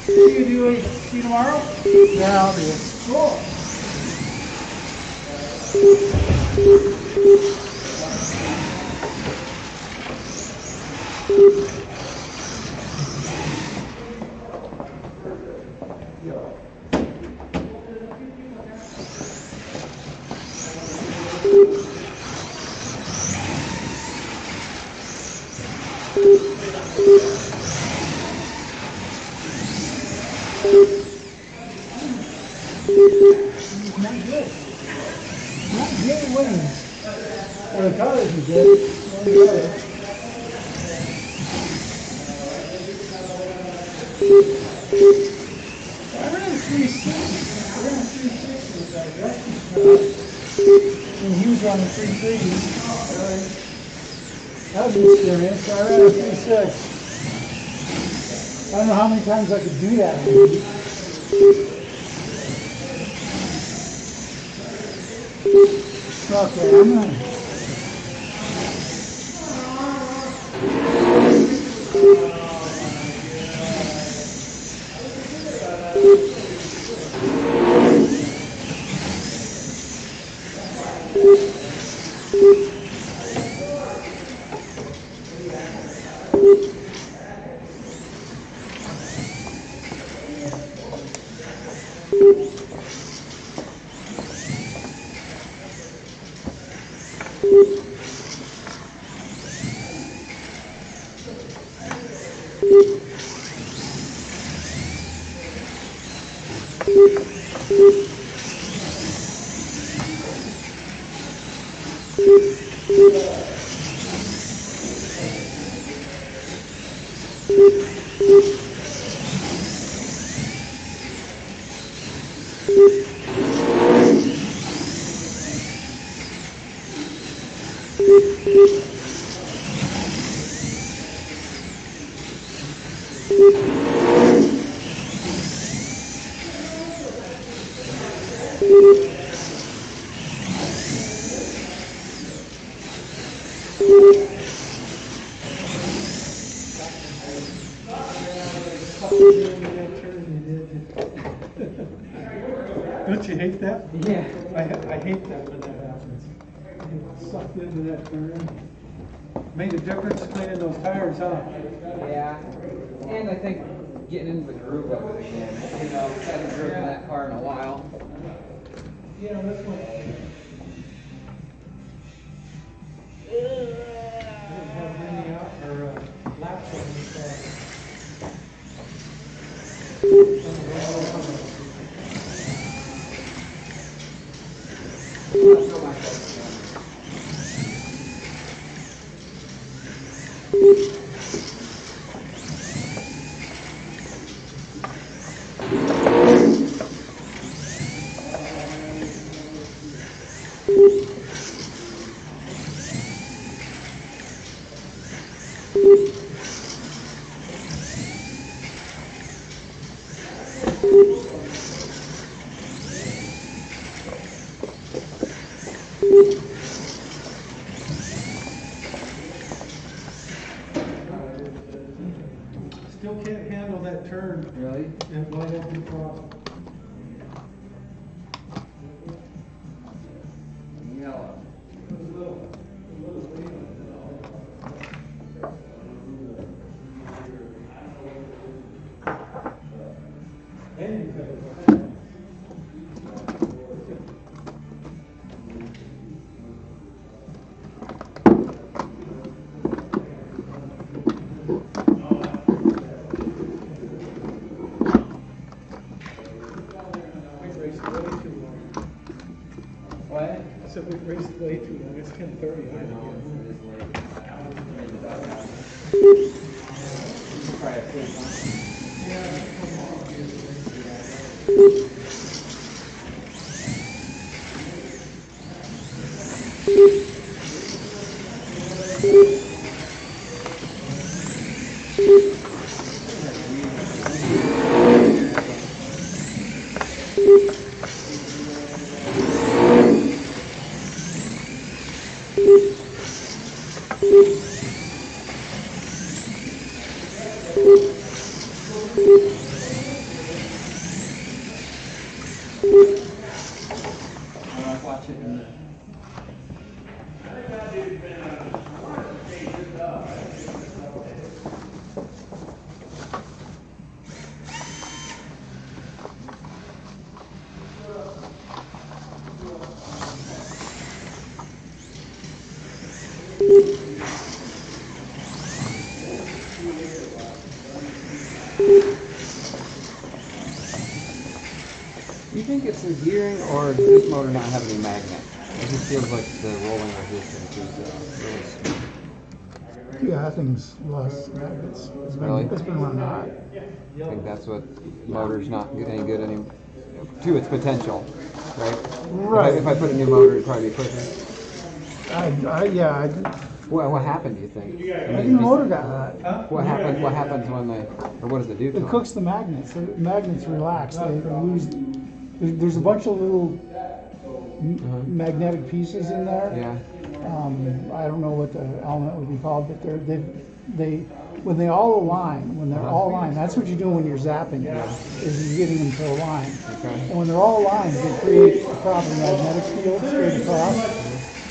See you tomorrow? Yeah, I'll be here. Cool. Not good. Not good wins. Well, the car isn't good. Only good. I ran a 360. I ran a 360 with that Russian car. And he was running 330. That was an experience. I ran a 3.6. I don't know how many times I could do that. Okay, I'm gonna. Don't you hate that? Yeah. I hate that when that happens. I get sucked into that turn. Made a difference cleaning those tires, huh? Yeah. And I think getting into the groove of it again. You know, haven't driven that car in a while. Yeah, this one. I didn't have many laps on this car. What? I said we've raced way too long. It's 10:30. Watch it in the... Do you think it's the gearing or does this motor not have any magnet? It just feels like the rolling resistance is really small. Yeah, that thing's lost magnets. Really? It's been running hot. I think that's what motor's not any good any to its potential, right? Right. If I put a new motor, it'd probably be quicker. Yeah, What happened? Do you think? I think the motor got hot. What happened? What happens when they, or what does it do to It them? cooks the magnets. The magnets relax. They lose. There's a bunch of little magnetic pieces in there. Yeah. I don't know what the element would be called, but they when they all align, when they're all aligned, that's what you're doing when you're zapping it, is you're getting them to align. Okay. And when they're all aligned, they create a proper magnetic field straight across.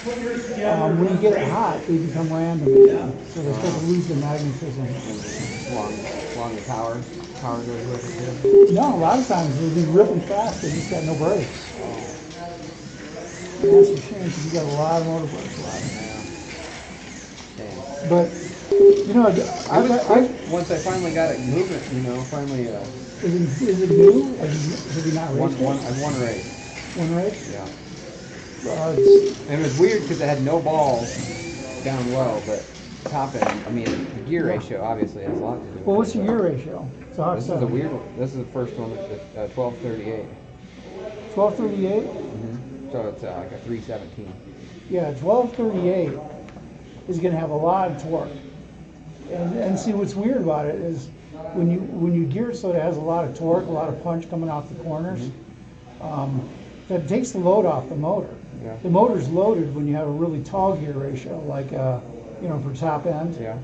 When you get it hot, they become random again. So they start to lose the magnetism. Along the power goes with it too. No, a lot of times they'll be ripping fast, they just got no brakes. And that's a shame because you got a lot of motor brakes left. Dang. But, you know, Once I finally got it moving, finally is it new? Have you not raced it? one race. One race? Yeah. It's, And it was weird because it had no balls down low, but top end, the gear ratio obviously has a lot to do with it. well, what's your gear ratio? It's a hot This is a weird one. This is the first one with the 1238. 1238? So it's like a 317. Yeah, 1238 is going to have a lot of torque. And see, what's weird about it is when you gear it so it has a lot of torque, a lot of punch coming off the corners, that takes the load off the motor. Yeah. The motor's loaded when you have a really tall gear ratio, like for top end, Yeah.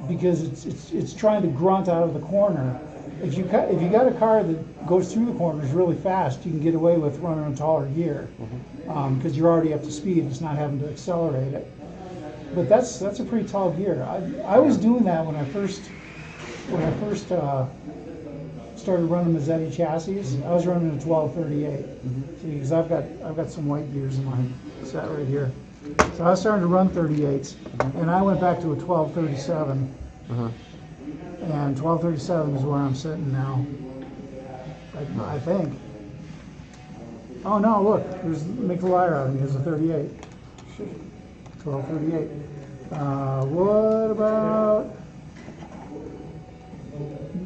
because it's trying to grunt out of the corner. If you got a car that goes through the corners really fast, you can get away with running a taller gear because you're already up to speed. It's not having to accelerate it. But that's a pretty tall gear. I was doing that when I first started running Mazzetti chassis. I was running a 1238. See, because I've got some white gears in my set right here. So I was starting to run 38s, and I went back to a 1237. And 1237 is where I'm sitting now. I think. Oh no! Look, there's make the liar out of me. There's a 38. 1238. What about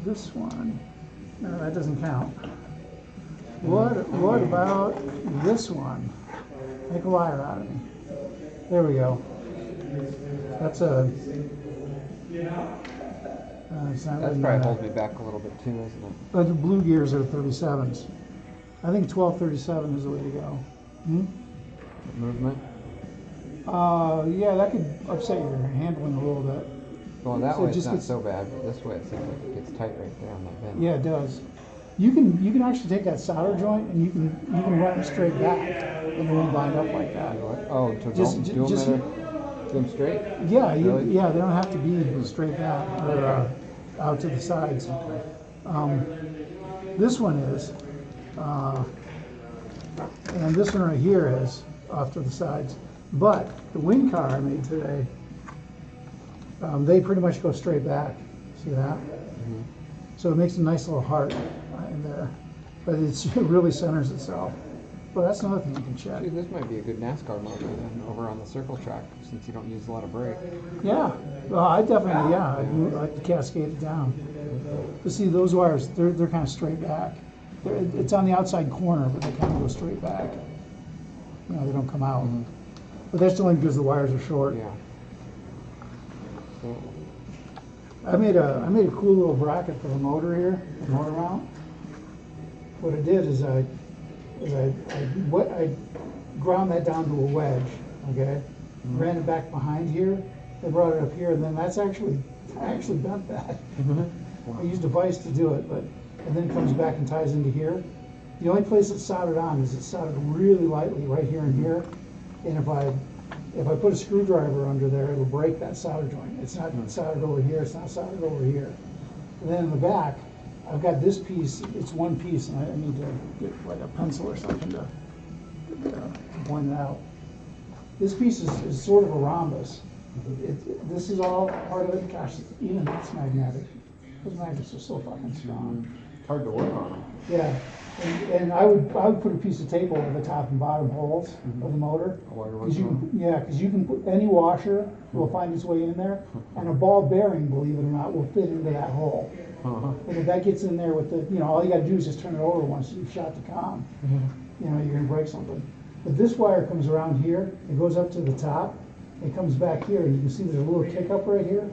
this one? No, that doesn't count. What about this one? Make a liar out of me. There we go. That's a. It's not That's really probably that. holds me back a little bit too, isn't it? But the blue gears are 37s. I think 1237 is the way to go. Movement. Yeah, that could upset your handling a little bit. Well, that So it way it's just not gets- so bad, but this way it seems like it gets tight right there on that bend. Yeah, it does. You can actually take that solder joint and you can run it straight back, and it won't bind up like that. Oh, to Just- do just- them do them straight? Yeah, Really? yeah, they don't have to be straight back or out to the sides. This one is, and this one right here is off to the sides. But the wing car I made today, they pretty much go straight back. See that? So it makes a nice little heart in there, but it really centers itself. Well, that's another thing you can check. Dude, this might be a good NASCAR motor then, over on the circle track, since you don't use a lot of brake. Yeah, well, I definitely, I'd like to cascade it down. But see, those wires, they're kind of straight back. It's on the outside corner, but they kind of go straight back. You know, they don't come out. But that's only because the wires are short. Yeah. So, I made a cool little bracket for the motor here, the motor mount. What I did is I ground that down to a wedge, okay? Ran it back behind here, they brought it up here, and then I actually bent that. I used a vise to do it, and then it comes back and ties into here. The only place it's soldered on is it's soldered really lightly right here and here. And if I put a screwdriver under there, it'll break that solder joint. It's not soldered over here, it's not soldered over here. And then in the back, I've got this piece, it's one piece, and I need to get like a pencil or something to point it out. This piece is sort of a rhombus. This is all part of it. Gosh, even that's magnetic. Those magnets are so fucking strong. It's hard to work on. Yeah, and I would put a piece of tape over the top and bottom holes of the motor. Because you can put any washer will find its way in there, and a ball bearing, believe it or not, will fit into that hole. And if that gets in there with the, all you got to do is just turn it over once you've shot the comm. You're gonna break something. But this wire comes around here, it goes up to the top, it comes back here, and you can see there's a little kick up right here.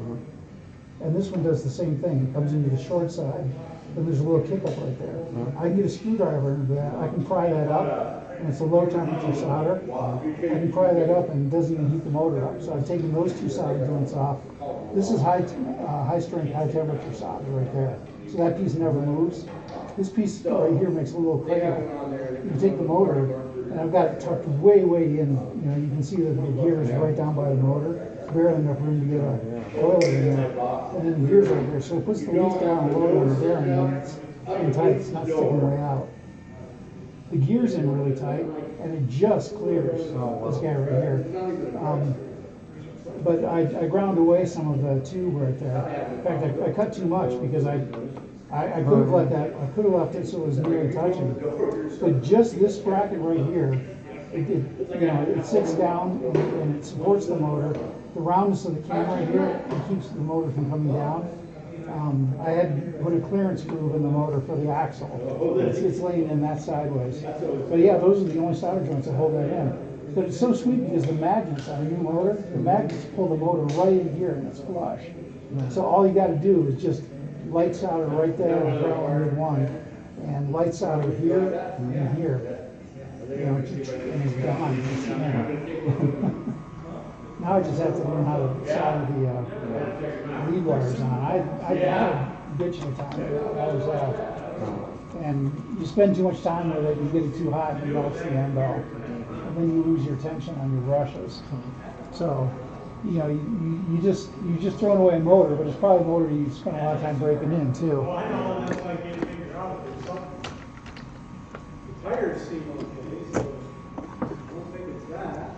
And this one does the same thing. It comes into the short side, and there's a little kick up right there. I can get a screwdriver into that. I can pry that up, and it's a low temperature solder. I can pry that up, and it doesn't even heat the motor up. So I've taken those two solder joints off. This is high strength, high temperature solder right there. So that piece never moves. This piece right here makes a little cradle. You take the motor, and I've got it tucked way in. You can see that the gear is right down by the motor. Barely enough room to get a toilet in there. And then the gear's right there. So it puts the weight down low on the bearing, and it's in tight. It's not sticking way out. The gear's in really tight, and it just clears this guy right here. But I ground away some of the tube right there. In fact, I cut too much because I could have let that. I could have left it so it was nearly touching. But just this bracket right here, it sits down and it supports the motor. The roundness of the cam right here, it keeps the motor from coming down. I had put a clearance groove in the motor for the axle. It's laying in that sideways. But yeah, those are the only solder joints that hold that in. But it's so sweet because the magnets on a new motor, the magnets pull the motor right in here and it's flush. So all you got to do is just light solder right there and ground one, and light solder here and here. And it's gone. Now I just have to learn how to solder the lead wires on. I had a bitch of a time. I always have. And you spend too much time with it, you get it too hot, and it melts the end off. And then you lose your tension on your brushes. So, you just throwing away a motor, but it's probably a motor you spend a lot of time breaking in too. The tires seem okay, so I don't think it's that.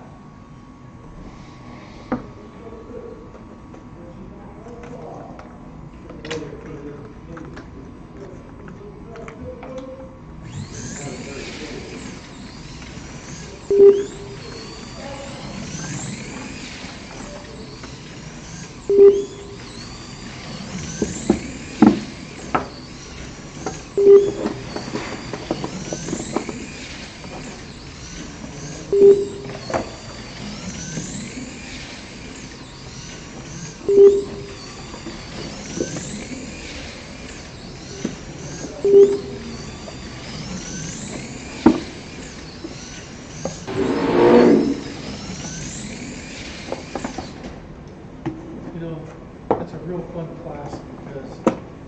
That's a real fun class because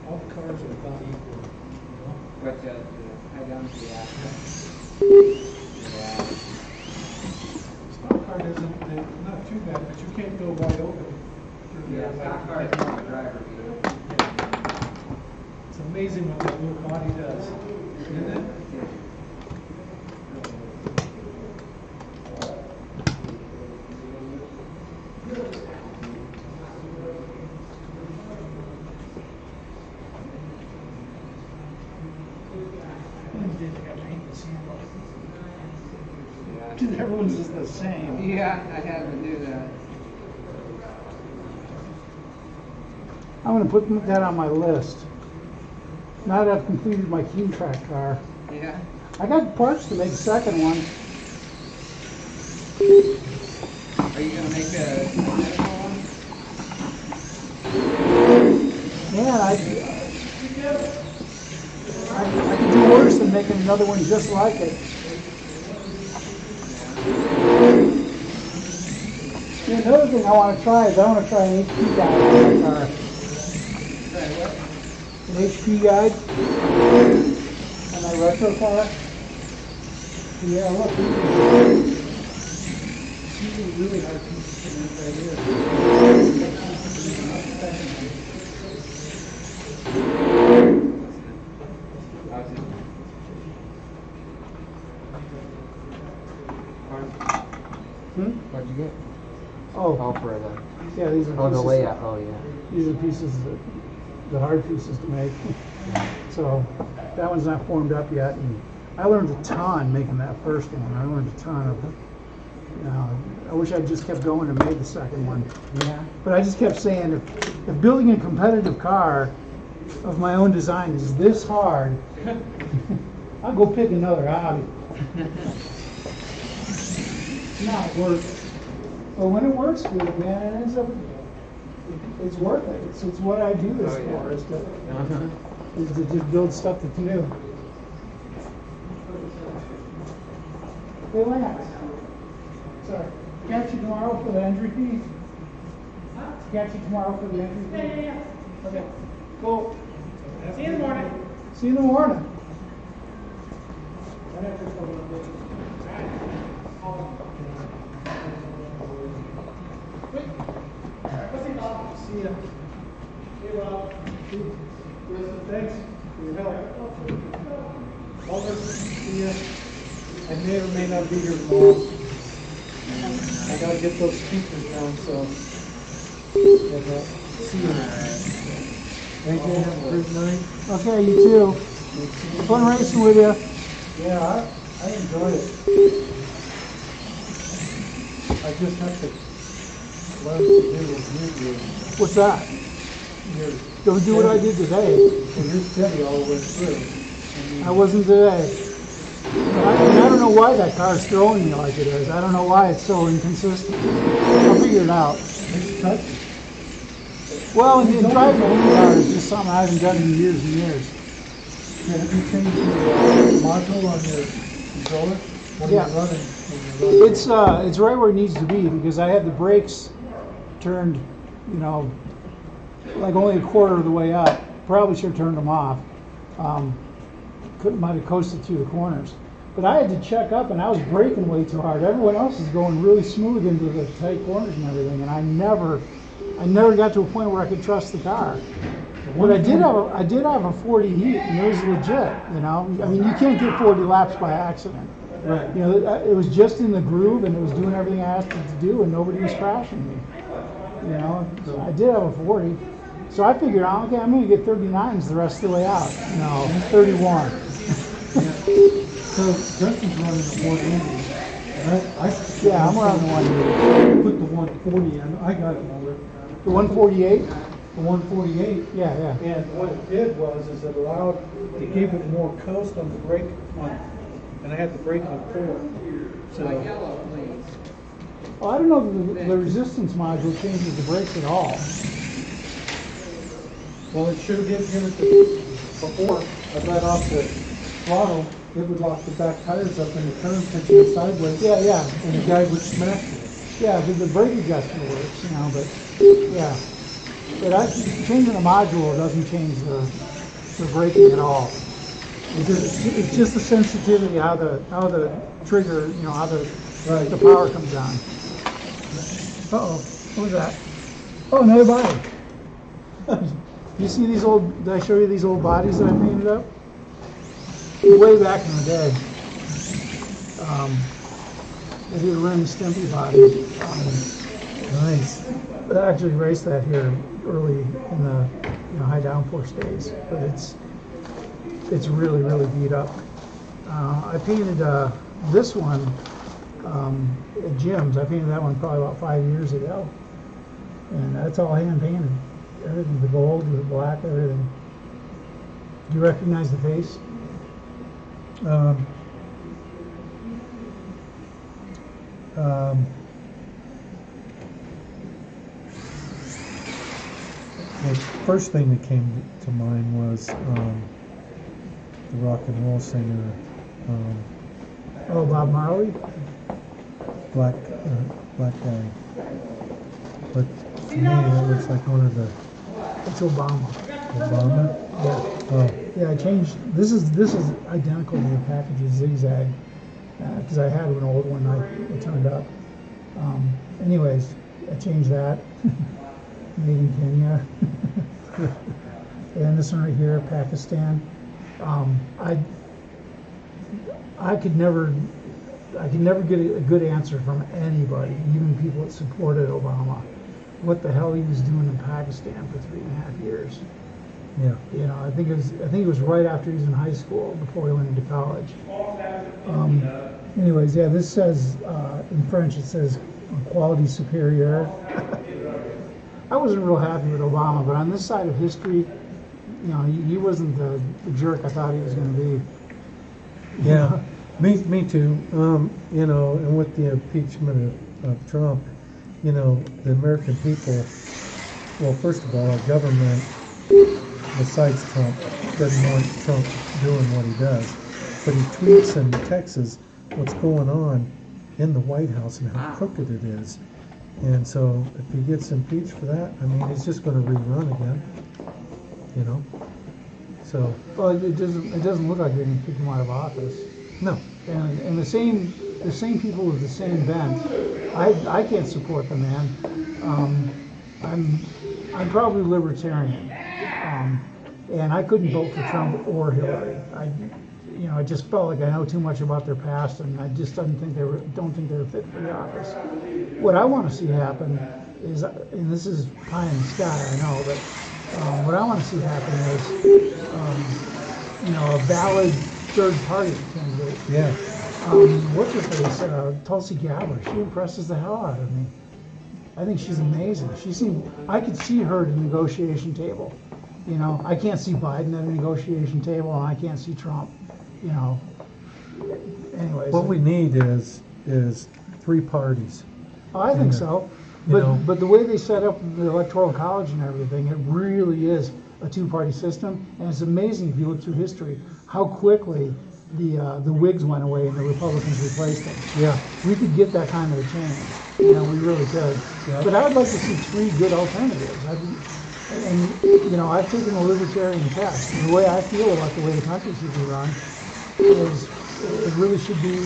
all the cars are about equal. But I down to the axle. Yeah. Stock car doesn't, they're not too bad, but you can't go wide open. Yeah, stock car is not a driver. It's amazing what that little body does, isn't it? Everyone's just the same. Yeah, I had to do that. I'm gonna put that on my list. Now that I've completed my King Track car. Yeah. I got parts to make a second one. Are you gonna make a medical one? Man, I could do worse than making another one just like it. And another thing I want to try is I want to try an HP guide on my car. An HP guide on my retro car. Yeah, look, these are really hard pieces to make right here. What'd you get? Oh, Oh, for the. yeah, these are Oh, the pieces. layout. Oh, yeah. These are pieces the hard pieces to make. So that one's not formed up yet, and I learned a ton making that first one. I learned a ton of it. I wish I'd just kept going and made the second one. Yeah. But I just kept saying, if building a competitive car of my own design is this hard, I'll go pick another hobby. Not work. But when it works good, man, it ends up, it's worth it. It's what I do this for, is to just build stuff that's new. Hey, Lance. Sorry. Catch you tomorrow for the entry fee? Catch you tomorrow for the entry fee? Yeah. Okay. Cool. See you in the morning. See you in the morning. See ya. Hey, Rob. Listen, thanks for your help. Over. See ya. I may or may not be here tomorrow. I gotta get those speakers down, so. See you. Thank you. Have a great night. Okay, you too. Fun racing with you. Yeah, I enjoyed it. I just have to learn to do what you do. What's that? Don't do what I did today. Well, you're steady all the way through. I wasn't today. I don't know why that car is throwing me like it is. I don't know why it's so inconsistent. I'll figure it out. It's touchy. Well, and driving a wing car is just something I haven't done in years and years. Yeah, have you changed the module on your controller? When you're running? It's right where it needs to be, because I had the brakes turned, like only a quarter of the way up. Probably should have turned them off. Might have coasted through the corners. But I had to check up, and I was braking way too hard. Everyone else is going really smooth into the tight corners and everything, and I never got to a point where I could trust the car. But I did have a 40 heat, and it was legit. I mean, you can't get 40 laps by accident. Right. It was just in the groove, and it was doing everything I asked it to do, and nobody was crashing me. So I did have a 40. So I figured out, okay, I'm going to get 39s the rest of the way out. No, 31. So Justin's running the 180. Yeah, I'm running the 180. Put the 140 in. I got it over. The 148? The 148. Yeah. And what it did was, it gave it more coast on the brake one. And I had the brake on 4. So. Yellow, please. Well, I don't know if the resistance module changes the brakes at all. Well, it should have given it before I let off the throttle. It would lock the back tires up and the turn pitching sideways. Yeah. And the guy would smash it. Yeah, the brake adjuster works, but yeah. But changing the module doesn't change the braking at all. It's just the sensitivity, how the trigger, how the power comes on. Uh-oh, what was that? Oh, another body. You see these old, did I show you these old bodies that I painted up? Way back in the day. I did a Ren and Stimpy body. Nice. I actually raced that here early in the high downforce days, but it's really, really beat up. I painted this one at Jim's. I painted that one probably about 5 years ago. And that's all hand painted. Everything, the gold, the black, everything. Do you recognize the face? The first thing that came to mind was the rock and roll singer, Oh, Bob Marley? black guy. But to me, it looks like one of the It's Obama. Obama. Yeah. Oh, Yeah, I changed. This is identical to the package of Zigzag because I had an old one. It turned up. Anyways, I changed that. Made in Kenya. And this one right here, Pakistan. I could never get a good answer from anybody, even people that supported Obama, what the hell he was doing in Pakistan for 3.5 years. yeah. You know, I think it was right after he was in high school, before he went into college. Anyways, yeah, this says in French. It says quality superior. I wasn't real happy with Obama, but on this side of history, you know, he wasn't the jerk I thought he was going to be. Yeah, me too. You know, and with the impeachment of Trump, you know, the American people, well, first of all, our government, besides Trump, doesn't want Trump doing what he does. But he tweets and texts what's going on in the White House and how crooked it is. And so if he gets impeached for that, I mean, he's just going to rerun again, you know? So, Well, it doesn't look like they're going to kick him out of office. no. And the same people with the same bent. I can't support the man. I'm probably libertarian, and I couldn't vote for Trump or Hillary. I just felt like I know too much about their past, and I just don't think they were fit for the office. What I want to see happen is, and this is pie in the sky, I know, but what I want to see happen is, a valid third party candidate. Yeah. What's her face? Tulsi Gabbard. She impresses the hell out of me. I think she's amazing. I could see her at a negotiation table. You know, I can't see Biden at a negotiation table, and I can't see Trump. You know. Anyways. What we need is 3 parties. I think so. But the way they set up the Electoral College and everything, it really is a 2-party system. And it's amazing if you look through history how quickly the Whigs went away and the Republicans replaced them. Yeah. We could get that kind of a change. You know, we really could. Yeah. But I would like to see 3 good alternatives. I've taken a libertarian test. And the way I feel about the way the country should be run is it really should be,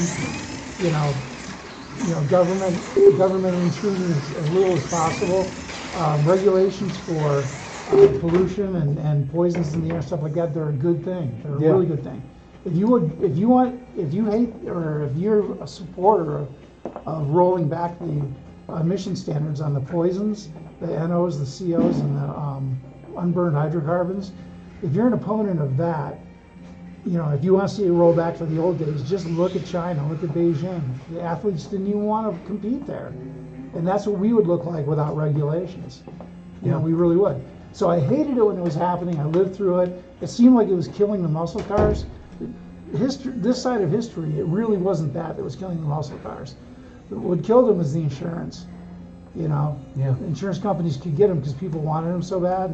government intrusion as little as possible. Regulations for pollution and poisons in the air, stuff like that, they're a good thing. They're a really good thing. If you're a supporter of rolling back the emission standards on the poisons, the NOs, the COs, and the unburned hydrocarbons, if you're an opponent of that, if you want to see it roll back to the old days, just look at China, look at Beijing. The athletes didn't even want to compete there. And that's what we would look like without regulations. We really would. So I hated it when it was happening. I lived through it. It seemed like it was killing the muscle cars. This side of history, it really wasn't that was killing the muscle cars. What killed them was the insurance. Yeah. Insurance companies could get them because people wanted them so bad,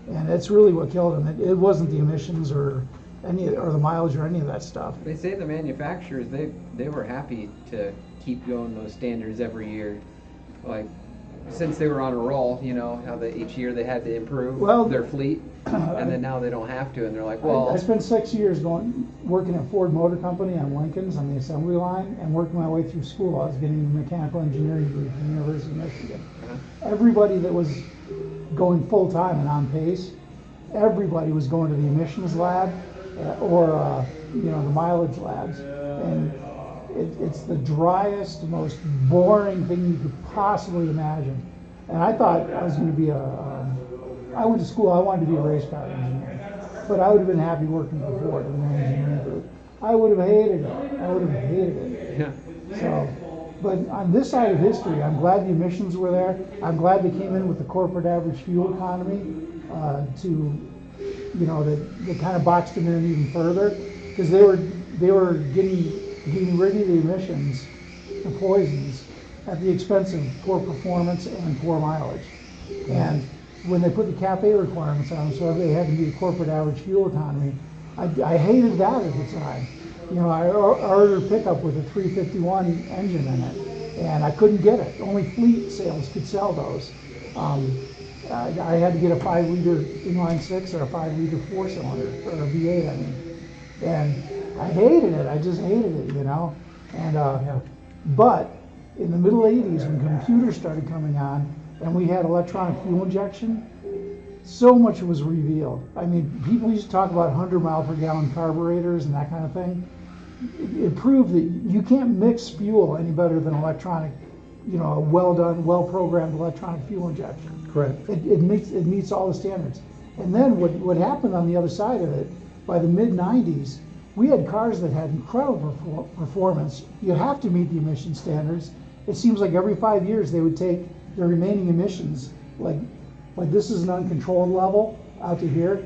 and that's really what killed them. It wasn't the emissions or the mileage or any of that stuff. They say the manufacturers, they were happy to keep going those standards every year, like since they were on a roll. How each year they had to improve their fleet, and then now they don't have to, and they're like, well. I spent 6 years working at Ford Motor Company on Lincolns on the assembly line, and working my way through school. I was getting a mechanical engineering degree from the University of Michigan. Everybody that was going full time and on pace, everybody was going to the emissions lab or the mileage labs, and it's the driest, most boring thing you could possibly imagine. And I thought I was going to be I went to school, I wanted to be a race car engineer, but I would have been happy working for Ford in the engineering group. I would have hated it. Yeah. So, but on this side of history, I'm glad the emissions were there. I'm glad they came in with the corporate average fuel economy that kind of boxed them in even further, because they were getting rid of the emissions, the poisons, at the expense of poor performance and poor mileage. And when they put the Cap A requirements on them, so everybody had to meet a corporate average fuel economy, I hated that at the time. I ordered a pickup with a 351 engine in it, and I couldn't get it. Only fleet sales could sell those. I had to get a 5-liter inline six or a 5-liter 4-cylinder, or a V8, I mean. And I hated it. I just hated it, And but in the middle '80s, when computers started coming on, and we had electronic fuel injection, so much was revealed. I mean, people used to talk about 100 mile per gallon carburetors and that kind of thing. It proved that you can't mix fuel any better than electronic, a well done, well programmed electronic fuel injection. Correct. It meets all the standards. And then what happened on the other side of it, by the mid '90s, we had cars that had incredible performance. You have to meet the emission standards. It seems like every 5 years they would take the remaining emissions, like this is an uncontrolled level out to here,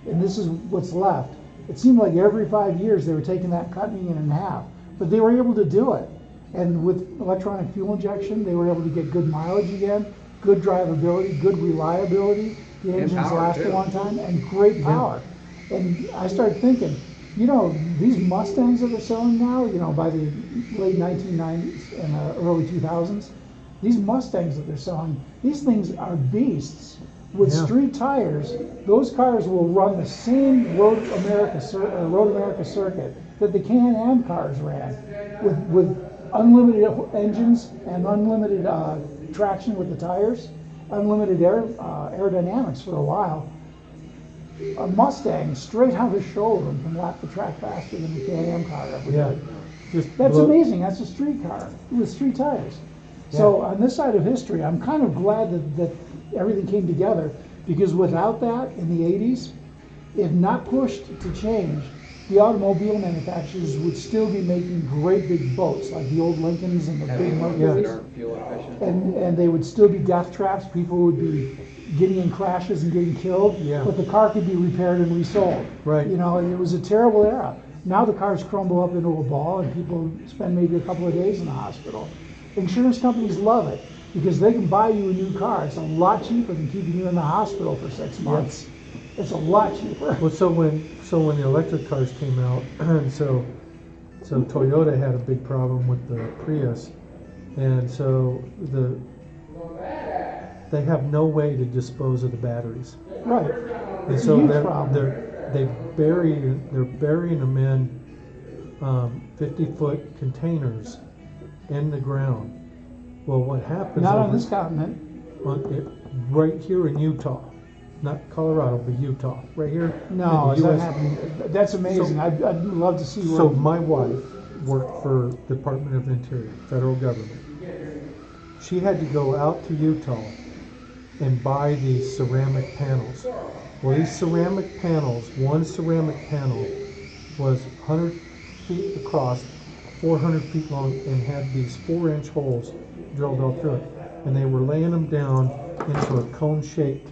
and this is what's left. It seemed like every 5 years they were taking that, cutting it in half, but they were able to do it. And with electronic fuel injection, they were able to get good mileage again, good drivability, good reliability. The engines last a long time, and great power. And I started thinking, these Mustangs that they're selling now, by the late 1990s and early 2000s, these Mustangs that they're selling, these things are beasts. With street tires, those cars will run the same Road America circuit that the Can-Am cars ran, with unlimited engines and unlimited traction with the tires, unlimited aerodynamics for a while. A Mustang straight out of the showroom can lap the track faster than the Can-Am car ever did. That's amazing. That's a street car with street tires. So on this side of history, I'm kind of glad that everything came together, because without that in the 80s, if not pushed to change, the automobile manufacturers would still be making great big boats like the old Lincolns and the big Mercuries, and they would still be death traps. People would be getting in crashes and getting killed, but the car could be repaired and resold. Right. It was a terrible era. Now the cars crumble up into a ball and people spend maybe a couple of days in the hospital. Insurance companies love it because they can buy you a new car. It's a lot cheaper than keeping you in the hospital for 6 months. It's a lot cheaper. Well, so when the electric cars came out, so Toyota had a big problem with the Prius, and so they have no way to dispose of the batteries. Right. And so they're burying them in 50-foot containers in the ground. Well, what happens? Not on this continent. Right here in Utah, not Colorado, but Utah, right here. No, it's not happening. That's amazing. I'd love to see. So my wife worked for Department of Interior, federal government. She had to go out to Utah and buy these ceramic panels. Well, these ceramic panels, one ceramic panel was 100 feet across, 400 feet long, and had these 4-inch holes drilled all through it. And they were laying them down into a cone-shaped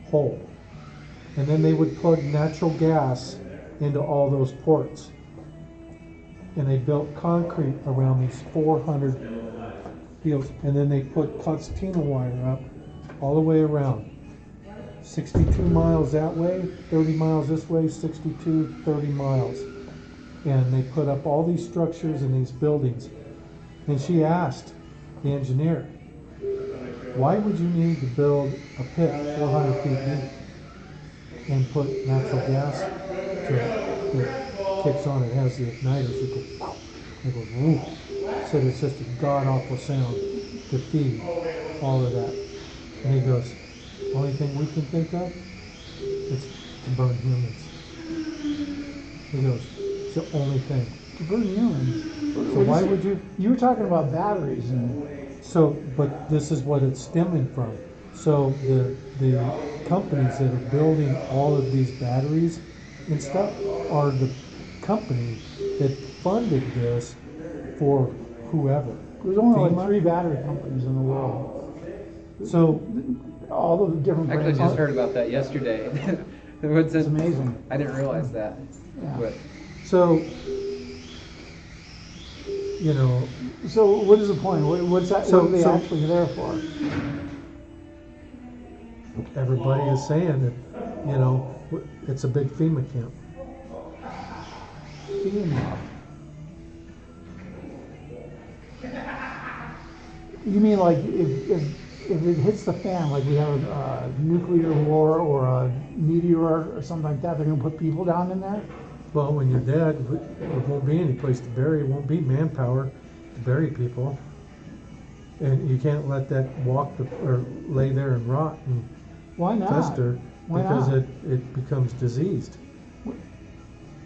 hole. And then they would plug natural gas into all those ports. And they built concrete around these 400 deals. And then they put concertina wire up all the way around. 62 miles that way, 30 miles this way, 62, 30 miles. And they put up all these structures and these buildings. And she asked the engineer, why would you need to build a pit 400 feet deep and put natural gas to it? It kicks on, it has the igniters, it goes woof. Said it's just a god-awful sound to feed all of that. And he goes, only thing we can think of is to burn humans. He goes, it's the only thing. To burn humans? So why would you? You were talking about batteries and... So, but this is what it's stemming from. So the companies that are building all of these batteries and stuff are the company that funded this for whoever. There's only like FEMA? 3 battery companies in the world. So, All the different Actually, I brands. just heard about that yesterday. It's amazing. I didn't realize that. Yeah. But so, you know, So what is the point? What's that? So- what are they so- actually there for? everybody is saying that, you know, it's a big FEMA camp. FEMA. You mean like if it hits the fan, like we have a nuclear war or a meteor or something like that, they're gonna put people down in there? Well, when you're dead, there won't be any place to bury, it won't be manpower to bury people. And you can't let that or lay there and rot and Why not? fester Why because not? it becomes diseased.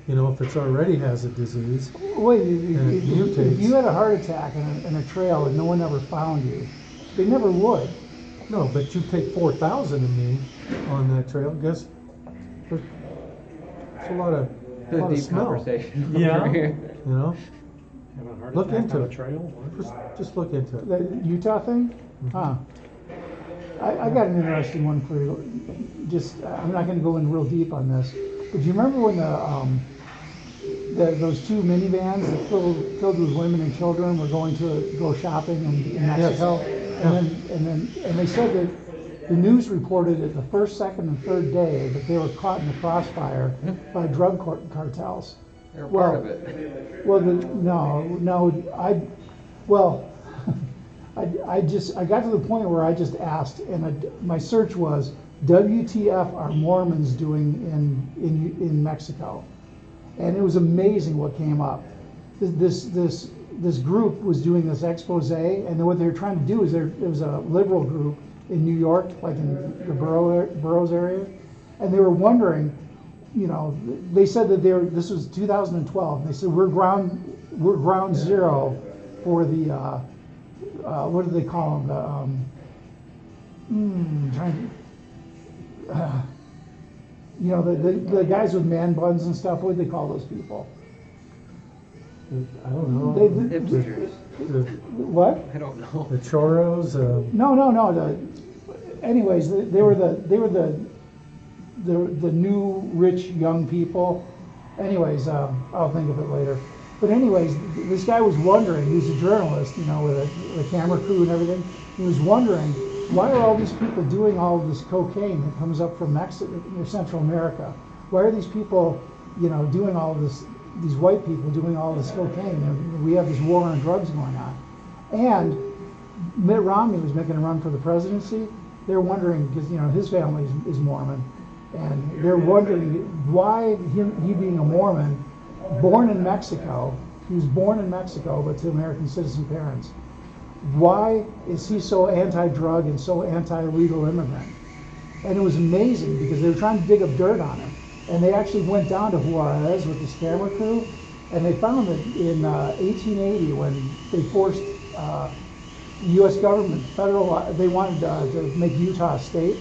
You know, if it's already has a disease, Wait, and it if mutates. you had a heart attack in a trail and no one ever found you, they never would. No, but you take 4,000 of me on that trail, guess there's a lot of deep smell. conversation. Yeah. over here. You know, Have a heart look attack into on a it. trail? Just look into it. The Utah thing? Huh. I got an interesting one for you. Just, I'm not gonna go in real deep on this, but do you remember when those 2 minivans that filled with women and children were going to go shopping in Mexico? And they said that the news reported it the first, second, and third day that they were caught in the crossfire by drug cartels. They're part of it. Well, I got to the point where I just asked, and my search was, WTF are Mormons doing in Mexico? And it was amazing what came up. This group was doing this expose, and then what they were trying to do is it was a liberal group in New York, like in the boroughs area, and they were wondering, you know, they said that this was 2012, and they said we're ground zero for the what do they call them? You know, the guys with man buns and stuff. What do they call those people? I don't know. Hipsters. What? I don't know. The choros. No. Anyways, they were the new rich young people. Anyways, I'll think of it later. But anyways, this guy was wondering. He's a journalist, you know, with a camera crew and everything. He was wondering, why are all these people doing all of this cocaine that comes up from Mexico or Central America? Why are these people, you know, doing all of this? These white people doing all this cocaine? And we have this war on drugs going on. And Mitt Romney was making a run for the presidency. They're wondering, because, you know, his family is Mormon, and they're wondering why he being a Mormon, born in Mexico, he was born in Mexico but to American citizen parents, why is he so anti-drug and so anti-illegal immigrant? And it was amazing because they were trying to dig up dirt on him, and they actually went down to Juarez with this camera crew, and they found that in 1880, when they forced the U.S. government, they wanted to make Utah a state,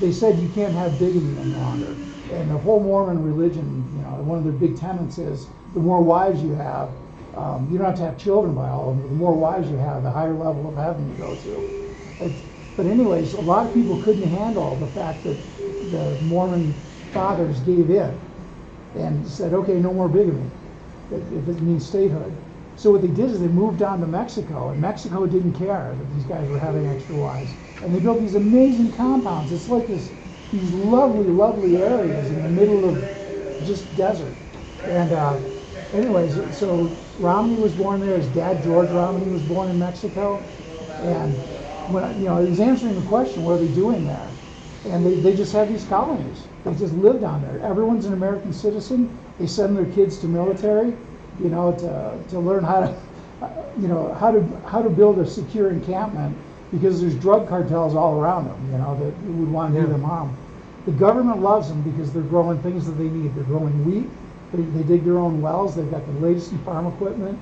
they said you can't have bigamy any longer. And the whole Mormon religion, you know, one of their big tenets is the more wives you have, you don't have to have children by all of them, but the more wives you have, the higher level of heaven you go to. But anyways, a lot of people couldn't handle the fact that the Mormon fathers gave in and said, okay, no more bigamy, if it means statehood. So what they did is they moved down to Mexico, and Mexico didn't care that these guys were having extra wives. And they built these amazing compounds. It's like these lovely, lovely areas in the middle of just desert. And anyways, so Romney was born there. His dad, George Romney, was born in Mexico. And when, you know, he was answering the question, what are they doing there? And they just have these colonies. They just live down there. Everyone's an American citizen. They send their kids to military, you know, to learn how to, you know, how to build a secure encampment, because there's drug cartels all around them, you know, that would want to do them harm. The government loves them because they're growing things that they need. They're growing wheat. They dig their own wells. They've got the latest in farm equipment.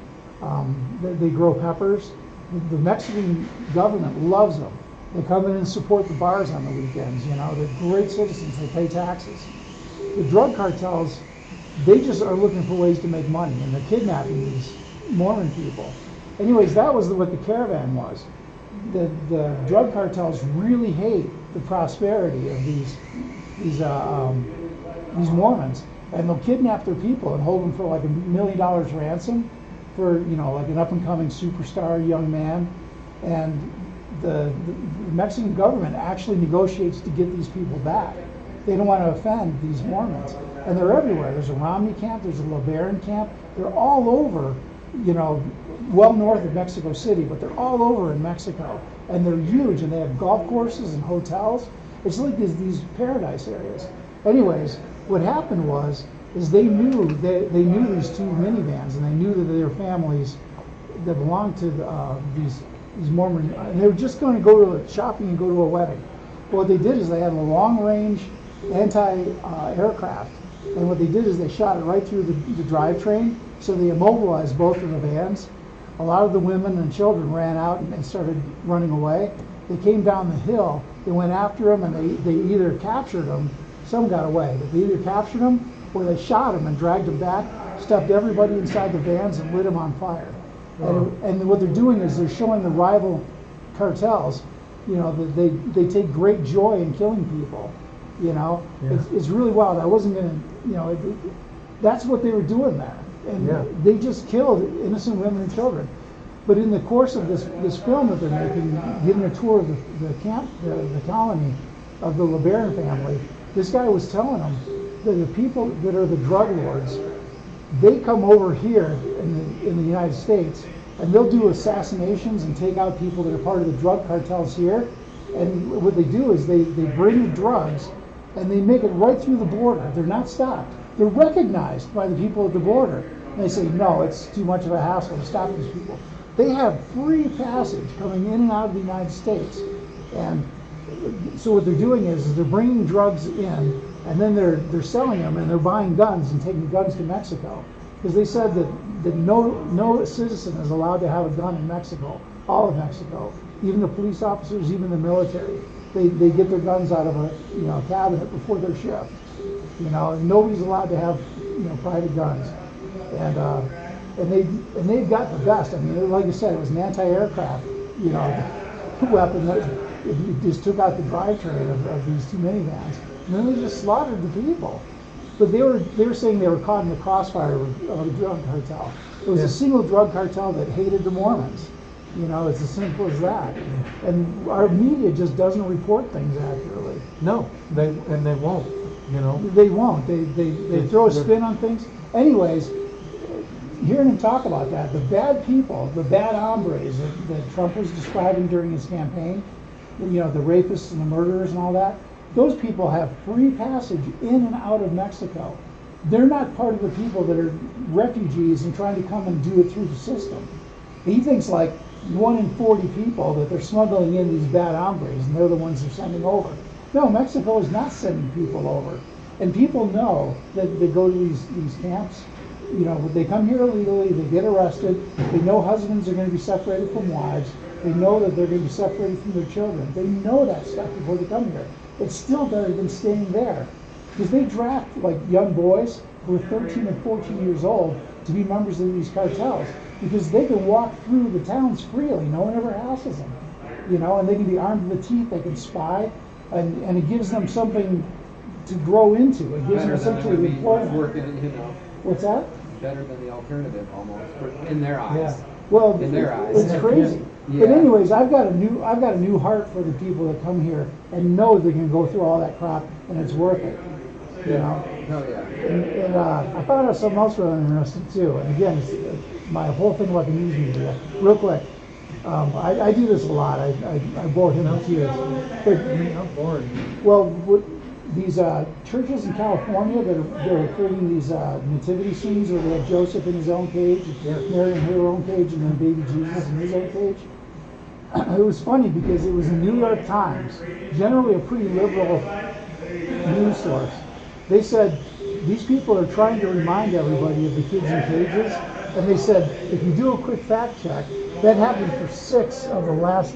They grow peppers. The Mexican government loves them. They come in and support the bars on the weekends. You know, they're great citizens. They pay taxes. The drug cartels, they just are looking for ways to make money, and they're kidnapping these Mormon people. Anyways, that was what the caravan was. The drug cartels really hate the prosperity of these Mormons, and they'll kidnap their people and hold them for like $1 million ransom for, you know, like an up and coming superstar young man. And the Mexican government actually negotiates to get these people back. They don't want to offend these Mormons, and they're everywhere. There's a Romney camp, there's a LeBaron camp. They're all over, you know, well north of Mexico City, but they're all over in Mexico, and they're huge, and they have golf courses and hotels. It's like these paradise areas. Anyways, what happened is they knew these two minivans, and they knew that their families that belonged to these Mormon, and they were just going to go to shopping and go to a wedding. But what they did is they had a long-range anti-aircraft, and what they did is they shot it right through the drivetrain, so they immobilized both of the vans. A lot of the women and children ran out and they started running away. They came down the hill, they went after them, and they either captured them, some got away, but they either captured them or they shot them and dragged them back, stuffed everybody inside the vans and lit them on fire. And what they're doing is they're showing the rival cartels, you know, that they take great joy in killing people. You know, it's really wild. I wasn't gonna, you know, that's what they were doing there, and they just killed innocent women and children. But in the course of this film that they're making, giving a tour of the camp, the colony of the LeBaron family, this guy was telling them that the people that are the drug lords, they come over here in the United States, and they'll do assassinations and take out people that are part of the drug cartels here. And what they do is they bring the drugs and they make it right through the border. They're not stopped. They're recognized by the people at the border. And they say, no, it's too much of a hassle to stop these people. They have free passage coming in and out of the United States. And so what they're doing is they're bringing drugs in, and then they're selling them, and they're buying guns and taking guns to Mexico. Because they said that no citizen is allowed to have a gun in Mexico, all of Mexico. Even the police officers, even the military. They get their guns out of a cabinet before their shift. You know, and nobody's allowed to have private guns. And they've got the best. I mean, like I said, it was an anti-aircraft weapon that it just took out the drivetrain of these two minivans, and then they just slaughtered the people. But they were saying they were caught in the crossfire of a drug cartel. It was a single drug cartel that hated the Mormons. You know, it's as simple as that. And our media just doesn't report things accurately. No, they won't. You know, they won't. They throw a spin on things. Anyways, hearing him talk about that, the bad people, the bad hombres that Trump was describing during his campaign, the rapists and the murderers and all that, those people have free passage in and out of Mexico. They're not part of the people that are refugees and trying to come and do it through the system. He thinks like 1 in 40 people that they're smuggling in these bad hombres, and they're the ones they're sending over. No, Mexico is not sending people over. And people know that they go to these camps. You know, they come here illegally, they get arrested, they know husbands are going to be separated from wives, they know that they're going to be separated from their children. They know that stuff before they come here. It's still better than staying there. Because they draft like young boys who are 13 and 14 years old to be members of these cartels, because they can walk through the towns freely. No one ever hassles them. You know, and they can be armed to the teeth, they can spy, and it gives them something to grow into. It gives them something employment. What's that? Better than the alternative, almost, in their eyes. Yeah. Well, in their eyes, it's crazy. Yeah. But anyways, I've got a new heart for the people that come here and know they can go through all that crap and it's worth it. You know. Oh yeah. And I found out something else really interesting too. And again, it's my whole thing about the news media. Real quick. I do this a lot. I bore him to tears. But, I'm bored. Well, these churches in California they're creating these nativity scenes where they have Joseph in his own cage, Mary in her own cage, and then baby Jesus in his own cage. It was funny because it was the New York Times, generally a pretty liberal news source. They said these people are trying to remind everybody of the kids in cages, and they said if you do a quick fact check, that happened for 6 of the last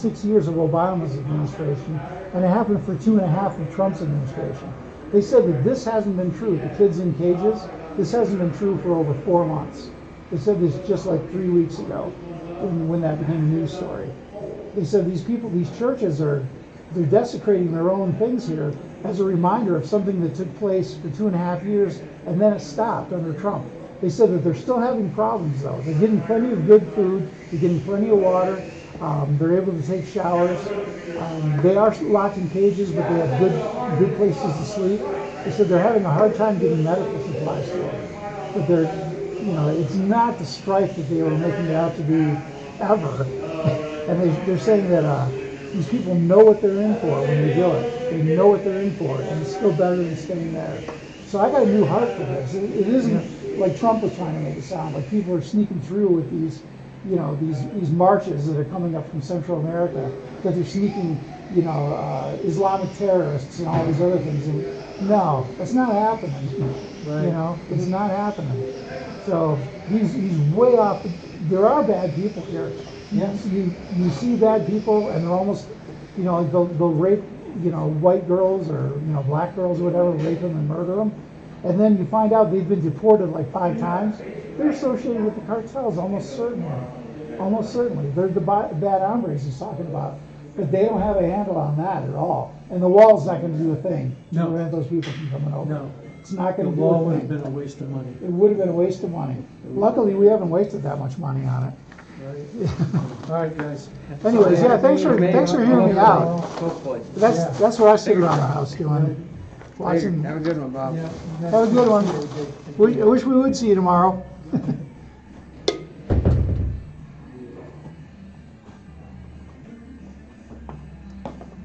6 years of Obama's administration, and it happened for 2.5 of Trump's administration. They said that this hasn't been true. The kids in cages, this hasn't been true for over 4 months. They said this just like 3 weeks ago when that became a news story. They said these churches they're desecrating their own things here as a reminder of something that took place for 2.5 years and then it stopped under Trump. They said that they're still having problems though. They're getting plenty of good food, they're getting plenty of water, they're able to take showers. They are locked in cages, but they have good places to sleep. They said they're having a hard time getting medical supplies to them. But it's not the strife that they were making it out to be ever. And they're saying that these people know what they're in for when they do it. They know what they're in for, and it's still better than staying there. So I got a new heart for this. It isn't like Trump was trying to make it sound like people are sneaking through with these marches that are coming up from Central America, that they're sneaking, Islamic terrorists and all these other things. And no, that's not happening. Right. It's not happening. So he's way off. There are bad people here. Yes. You see bad people, and they're almost, they'll rape, white girls or black girls or whatever, rape them and murder them, and then you find out they've been deported like 5 times. They're associated with the cartels, almost certainly. Almost certainly. They're the bad hombres he's talking about. But they don't have a handle on that at all. And the wall's not going to do a thing to prevent those people from coming over. No. It's not going to The do a wall thing. would have been a waste of money. It would have been a waste of money. Luckily, we haven't wasted that much money on it. All right, guys. Anyways, thanks for hearing me out. Hopefully. That's what I sit around the house doing. Watching. Have a good one, Bob. Yeah. Have a good one. I wish we would see you tomorrow.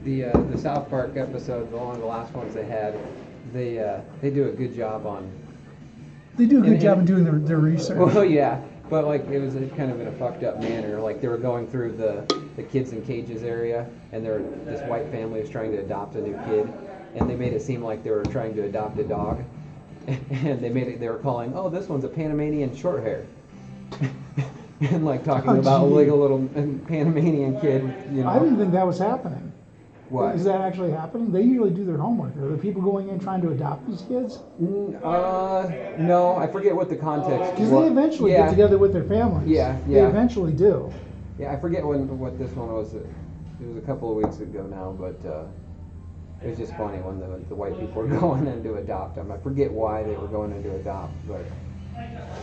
The South Park episode, one of the last ones they had, they do a good job on. They do a good job in doing their research. Well, yeah, but like it was kind of in a fucked up manner. Like they were going through the kids in cages area, and this white family was trying to adopt a new kid, and they made it seem like they were trying to adopt a dog, and they were calling, oh, this one's a Panamanian short hair. And like talking about like a little Panamanian kid, I didn't think that was happening. What? Is that actually happening? They usually do their homework. Are there people going in trying to adopt these kids? No, I forget what the context. Because they eventually get together with their families. Yeah. They eventually do. Yeah, I forget what this one was. It was a couple of weeks ago now, but it was just funny when the white people were going in to adopt them. I forget why they were going in to adopt, but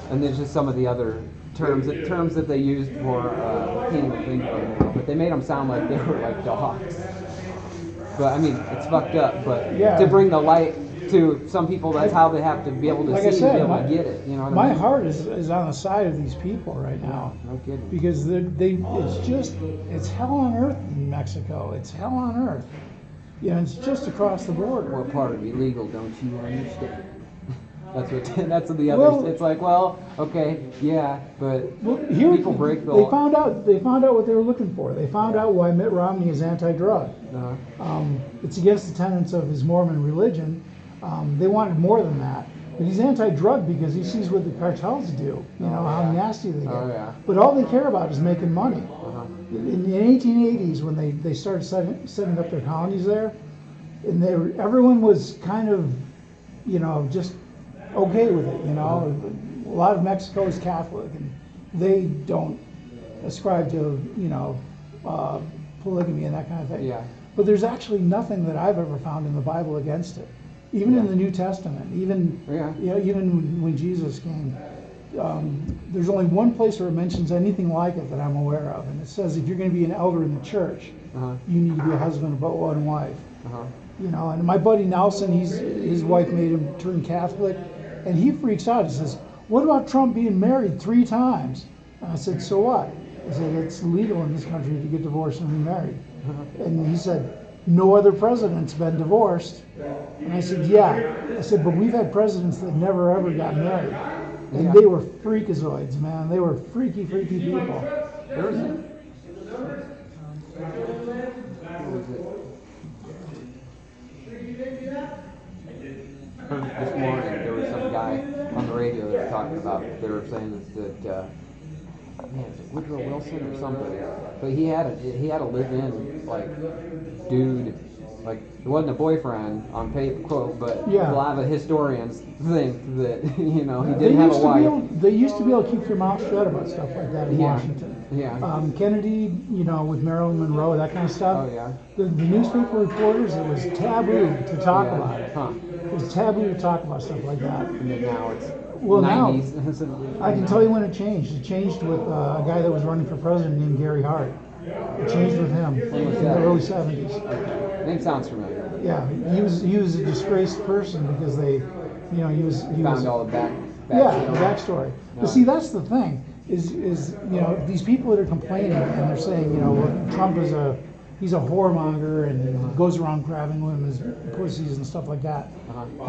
and there's just some of the other terms that they used for can't even think of them now, but they made them sound like they were like dogs. But I mean, it's fucked up. But to bring the light to some people, that's how they have to be able to see and be able to get it. You know what I mean? My heart is on the side of these people right now. No kidding. Because it's hell on earth in Mexico. It's hell on earth. It's just across the border. What part of illegal don't you understand? That's the other. Well, it's like, well, okay, yeah, but here, people break the law. They found out what they were looking for. They found out why Mitt Romney is anti-drug. It's against the tenets of his Mormon religion. They wanted more than that. But he's anti-drug because he sees what the cartels do. How nasty they get. Oh, yeah. But all they care about is making money. In the 1880s, when they started setting up their colonies there, and everyone was kind of, just okay with it, A lot of Mexico is Catholic, and they don't ascribe to, polygamy and that kind of thing. Yeah. But there's actually nothing that I've ever found in the Bible against it. Even in the New Testament, even when Jesus came, there's only one place where it mentions anything like it that I'm aware of, and it says if you're going to be an elder in the church, you need to be a husband of one wife. And my buddy Nelson, his wife made him turn Catholic, and he freaks out. He says, "What about Trump being married 3 times?" And I said, "So what?" I said, "It's legal in this country to get divorced and remarried." And he said, "No other president's been divorced." And I said, "Yeah." I said, "But we've had presidents that never ever got married." And they were freakazoids, man. They were freaky people. This morning there was some guy on the radio that were talking about. They were saying that Woodrow Wilson or somebody, but he had a live-in like dude Like, it wasn't a boyfriend on paper quote, but Yeah. a lot of historians think that, you know, he They did have a used to be wife. able, they used to be able to keep their mouth shut about stuff like that in Yeah. Washington. Yeah. Kennedy, you know, with Marilyn Monroe, that kind of stuff. Oh, yeah. The newspaper reporters, it was taboo to talk Yeah. about it. Huh. It was taboo to talk about stuff like that. And then now it's Well, now, 90s. I can tell you when it changed. It changed with a guy that was running for president named Gary Hart. It changed with him in the early 70s. Name sounds familiar. Yeah, he was a disgraced person because they, you know, he was Found all the back yeah, story. the backstory. No. But see, that's the thing is you know, these people that are complaining and they're saying, you know, well, Trump is he's a whoremonger and he goes around grabbing women's pussies and stuff like that.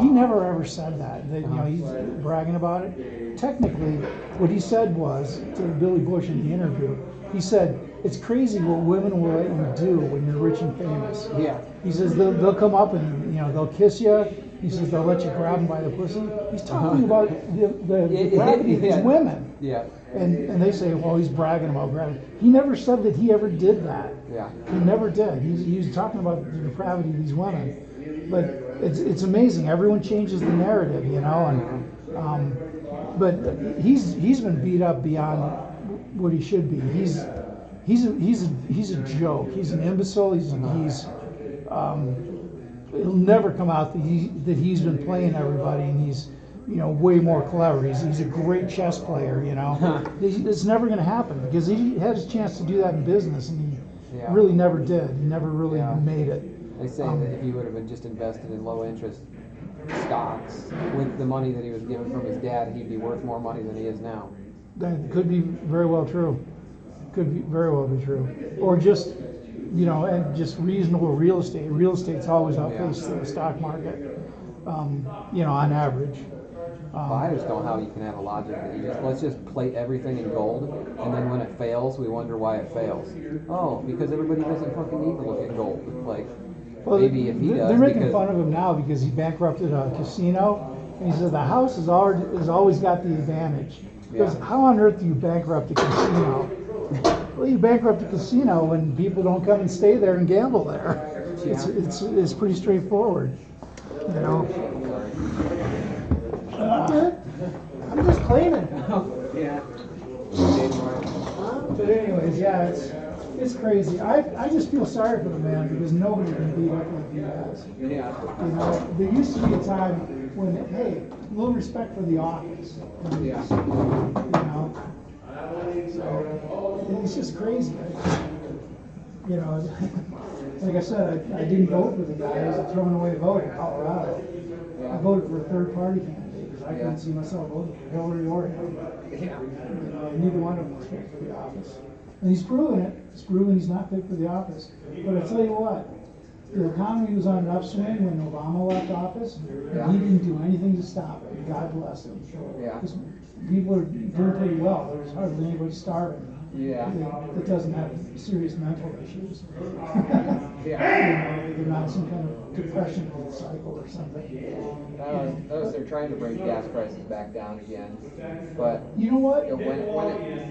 He never ever said that. That you know, he's bragging about it. Technically, what he said was to Billy Bush in the interview. He said, "It's crazy what women will let you do when you're rich and famous." Yeah. He says they'll come up and, you know, they'll kiss you. He says they'll let you grab them by the pussy. He's talking about the gravity of these women. Yeah. And they say, well, he's bragging about gravity. He never said that he ever did that. Yeah. He never did. He was talking about the depravity of these women. But it's amazing. Everyone changes the narrative, you know. And but he's been beat up beyond what he should be. He's a joke. He's an imbecile. It'll never come out that he's been playing everybody and he's, you know, way more clever. He's a great chess player, you know. It's never going to happen because he had his chance to do that in business and he really never did. He never really made it. They say that if he would have just invested in low interest stocks with the money that he was given from his dad, he'd be worth more money than he is now. That could be very well true. Could be very well be true. Or just, you know, and just reasonable real estate. Real estate's always outpaced the stock market, you know, on average. Well, I just don't know how you can have a logic that you just, let's just plate everything in gold, and then when it fails, we wonder why it fails. Oh, because everybody doesn't fucking need to look at gold. Like, Well, maybe if he does, they're making because, fun of him now because he bankrupted a casino, and he said the house has always got the advantage. Because how on earth do you bankrupt a casino? Well, you bankrupt a casino when people don't come and stay there and gamble there. It's pretty straightforward, you know. I'm just cleaning. yeah. But anyways, yeah, it's crazy. I just feel sorry for the man because nobody can beat up like he has. Yeah. You know, there used to be a time when, hey, a little respect for the office. Yeah. You know, so it's just crazy. You know, like I said, I didn't vote for the guy. I was throwing away a vote in Colorado. I voted for a third party candidate because I couldn't see myself voting for Hillary or him. You know, neither one of them was fit for the office. And he's proven it. He's proven he's not fit for the office. But I tell you what, the economy was on an upswing when Obama left office, and he didn't do anything to stop it. God bless him. Yeah. Because people are doing pretty well. There's hardly anybody starving. Yeah. That doesn't have serious mental issues. Yeah. You know, they're not some kind of depression cycle or something. Notice they're trying to bring gas prices back down again, but you know what? You know,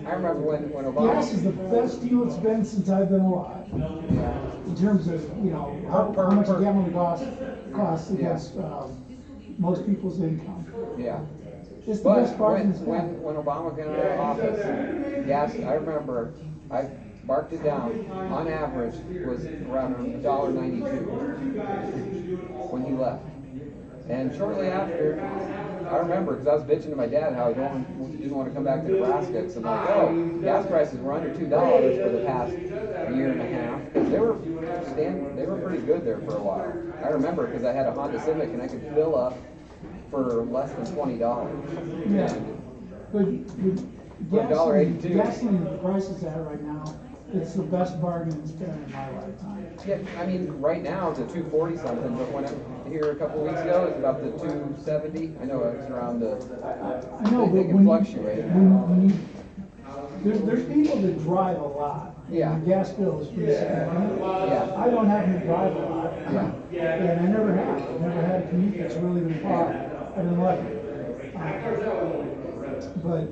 I remember when Obama. Gas is the best deal it's been since I've been alive. Yeah. In terms of, you know, how much a gallon costs against most people's income. Yeah. It's the best part when Obama came out of office, gas, I remember, I marked it down, on average, was around $1.92 when he left. And shortly after, I remember, because I was bitching to my dad how he didn't want to come back to Nebraska, because I'm like, oh, gas prices were under $2 for the past year and a half. They were pretty good there for a while. I remember, because I had a Honda Civic and I could fill up for less than $20. Yeah. But $1.82. gasoline, the price it's at right now, it's the best bargain it's been in my lifetime. Yeah, I mean, right now it's a 240 something, but when here a couple of weeks ago, it's about the 270. I know it's around the. I know, they but can fluctuate. There's people that drive a lot. Yeah. The gas bill is pretty significant. Yeah. I don't happen to drive a lot. Yeah. And I never have. I've never had a commute that's really been far. I didn't like it. But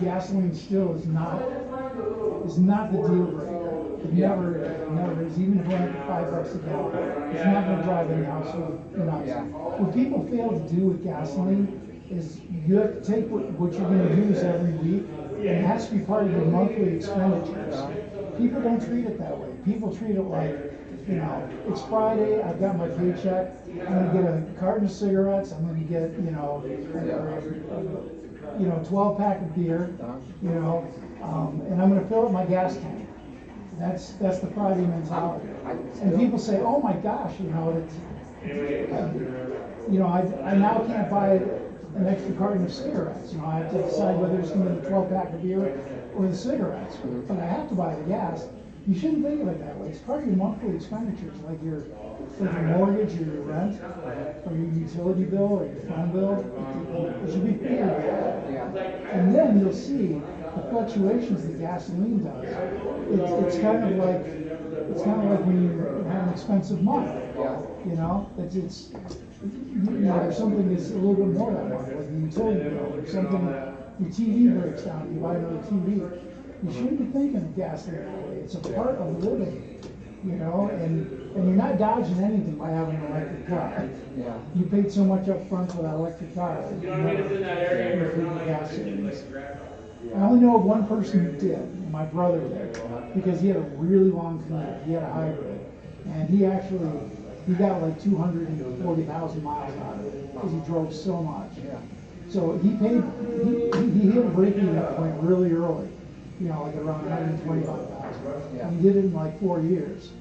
gasoline still is not the deal breaker. It never is. Even if it went $5 a gallon, it's not going to drive any household nuts. Yeah. What people fail to do with gasoline is you have to take what you're going to use every week, and it has to be part of your monthly expenditures. People don't treat it that way. People treat it like, it's Friday, I've got my paycheck, I'm going to get a carton of cigarettes, I'm going to get, a 12-pack of beer, and I'm going to fill up my gas tank. That's the Friday mentality. And people say, oh my gosh, I now can't buy an extra carton of cigarettes. I have to decide whether it's going to be the 12-pack of beer or the cigarettes. But I have to buy the gas. You shouldn't think of it that way. It's part of your monthly expenditures, like your mortgage or your rent or your utility bill or your phone bill. It should be figured out. And then you'll see the fluctuations that gasoline does. It's kind of like when you have an expensive month. There's something that's a little bit more that month, like the utility bill, or something. Your TV breaks down, you buy another TV. You shouldn't be thinking of gasoline that way. It's a part of living, and you're not dodging anything by having an electric car. Yeah. You paid so much up front for that electric car. You don't need it in that area. Gas savings. I only know of one person who did, and my brother did, because he had a really long commute. He had a hybrid, and he got like 240,000 miles out of it because he drove so much. Yeah. So he hit a break-even point really early, like around 125,000. Yeah. And he did it in like 4 years,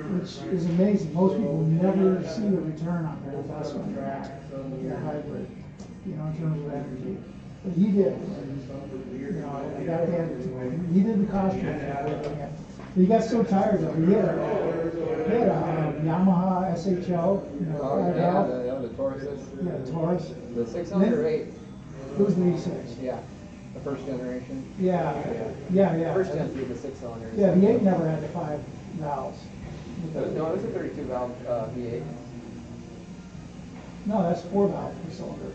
which is amazing. Most people never see the return on their investment in a hybrid, in terms of energy. But he did. I got to hand it to him. He did the cost structure. He got so tired of it. He had a Yamaha SHL, the Taurus. Yeah, Taurus. The 600 or 8? It was the E6. Yeah. The first generation. Yeah. The first gen through the 6-cylinder. Yeah, the 8 never had the 5 valves. No, it was a 32 valve V8. No, that's 4 valve per cylinder.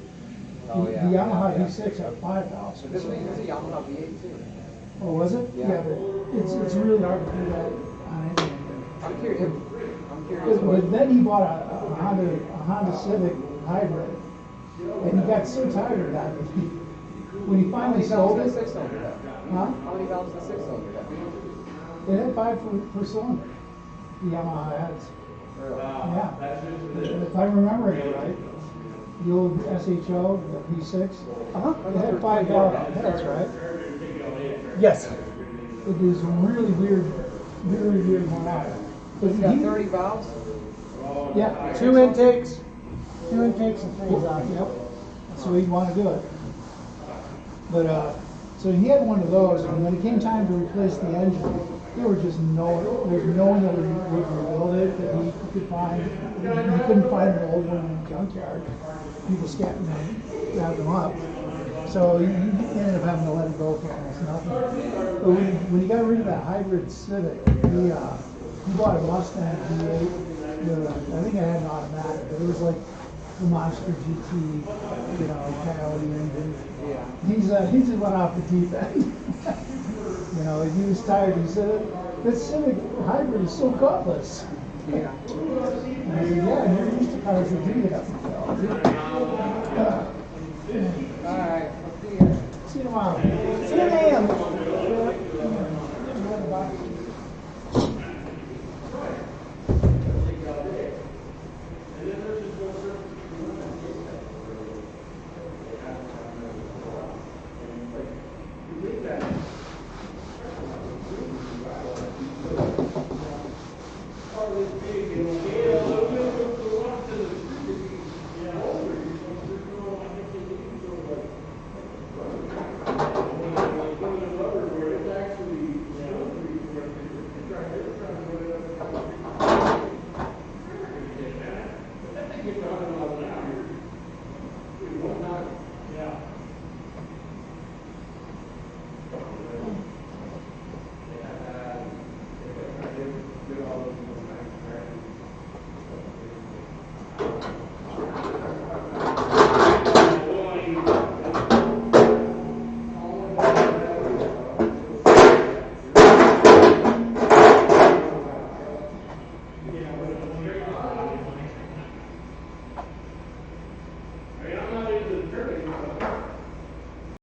Oh, The yeah. Yamaha V6 had 5 valves. But this one was a Yamaha V8 too. Oh, was it? Yeah. But it's really hard to do that on any engine. I'm curious. But then he bought a Honda Civic hybrid, and he got so tired of that. When he finally sold it, How many valves does the 6-cylinder have? huh? How many valves does the 6-cylinder have? It had 5 per cylinder. The Yamaha has. Really? Yeah. And if I remember it right, the old SHO, the V6, it had 5 valve heads, right? Yes. It was really weird model. But It's got 30 valves? Yeah. 2 intakes and 3 exhausts. Yep. That's the way you want to do it. But so he had one of those, and when it came time to replace the engine, there was no one that would rebuild it that he could find. He couldn't find an old one in the junkyard. People grabbed them up. So he ended up having to let it go for almost nothing. But when he got rid of that hybrid Civic, he bought a Mustang V8. I think I had an automatic, but it was like the Monster GT, Coyote engine. Yeah. He just went off the deep end. He was tired. He said, "This Civic hybrid is so gutless." Yeah. And I said, "Yeah, and you're used to cars that do get up and go." All right. See you tomorrow. 10 a.m.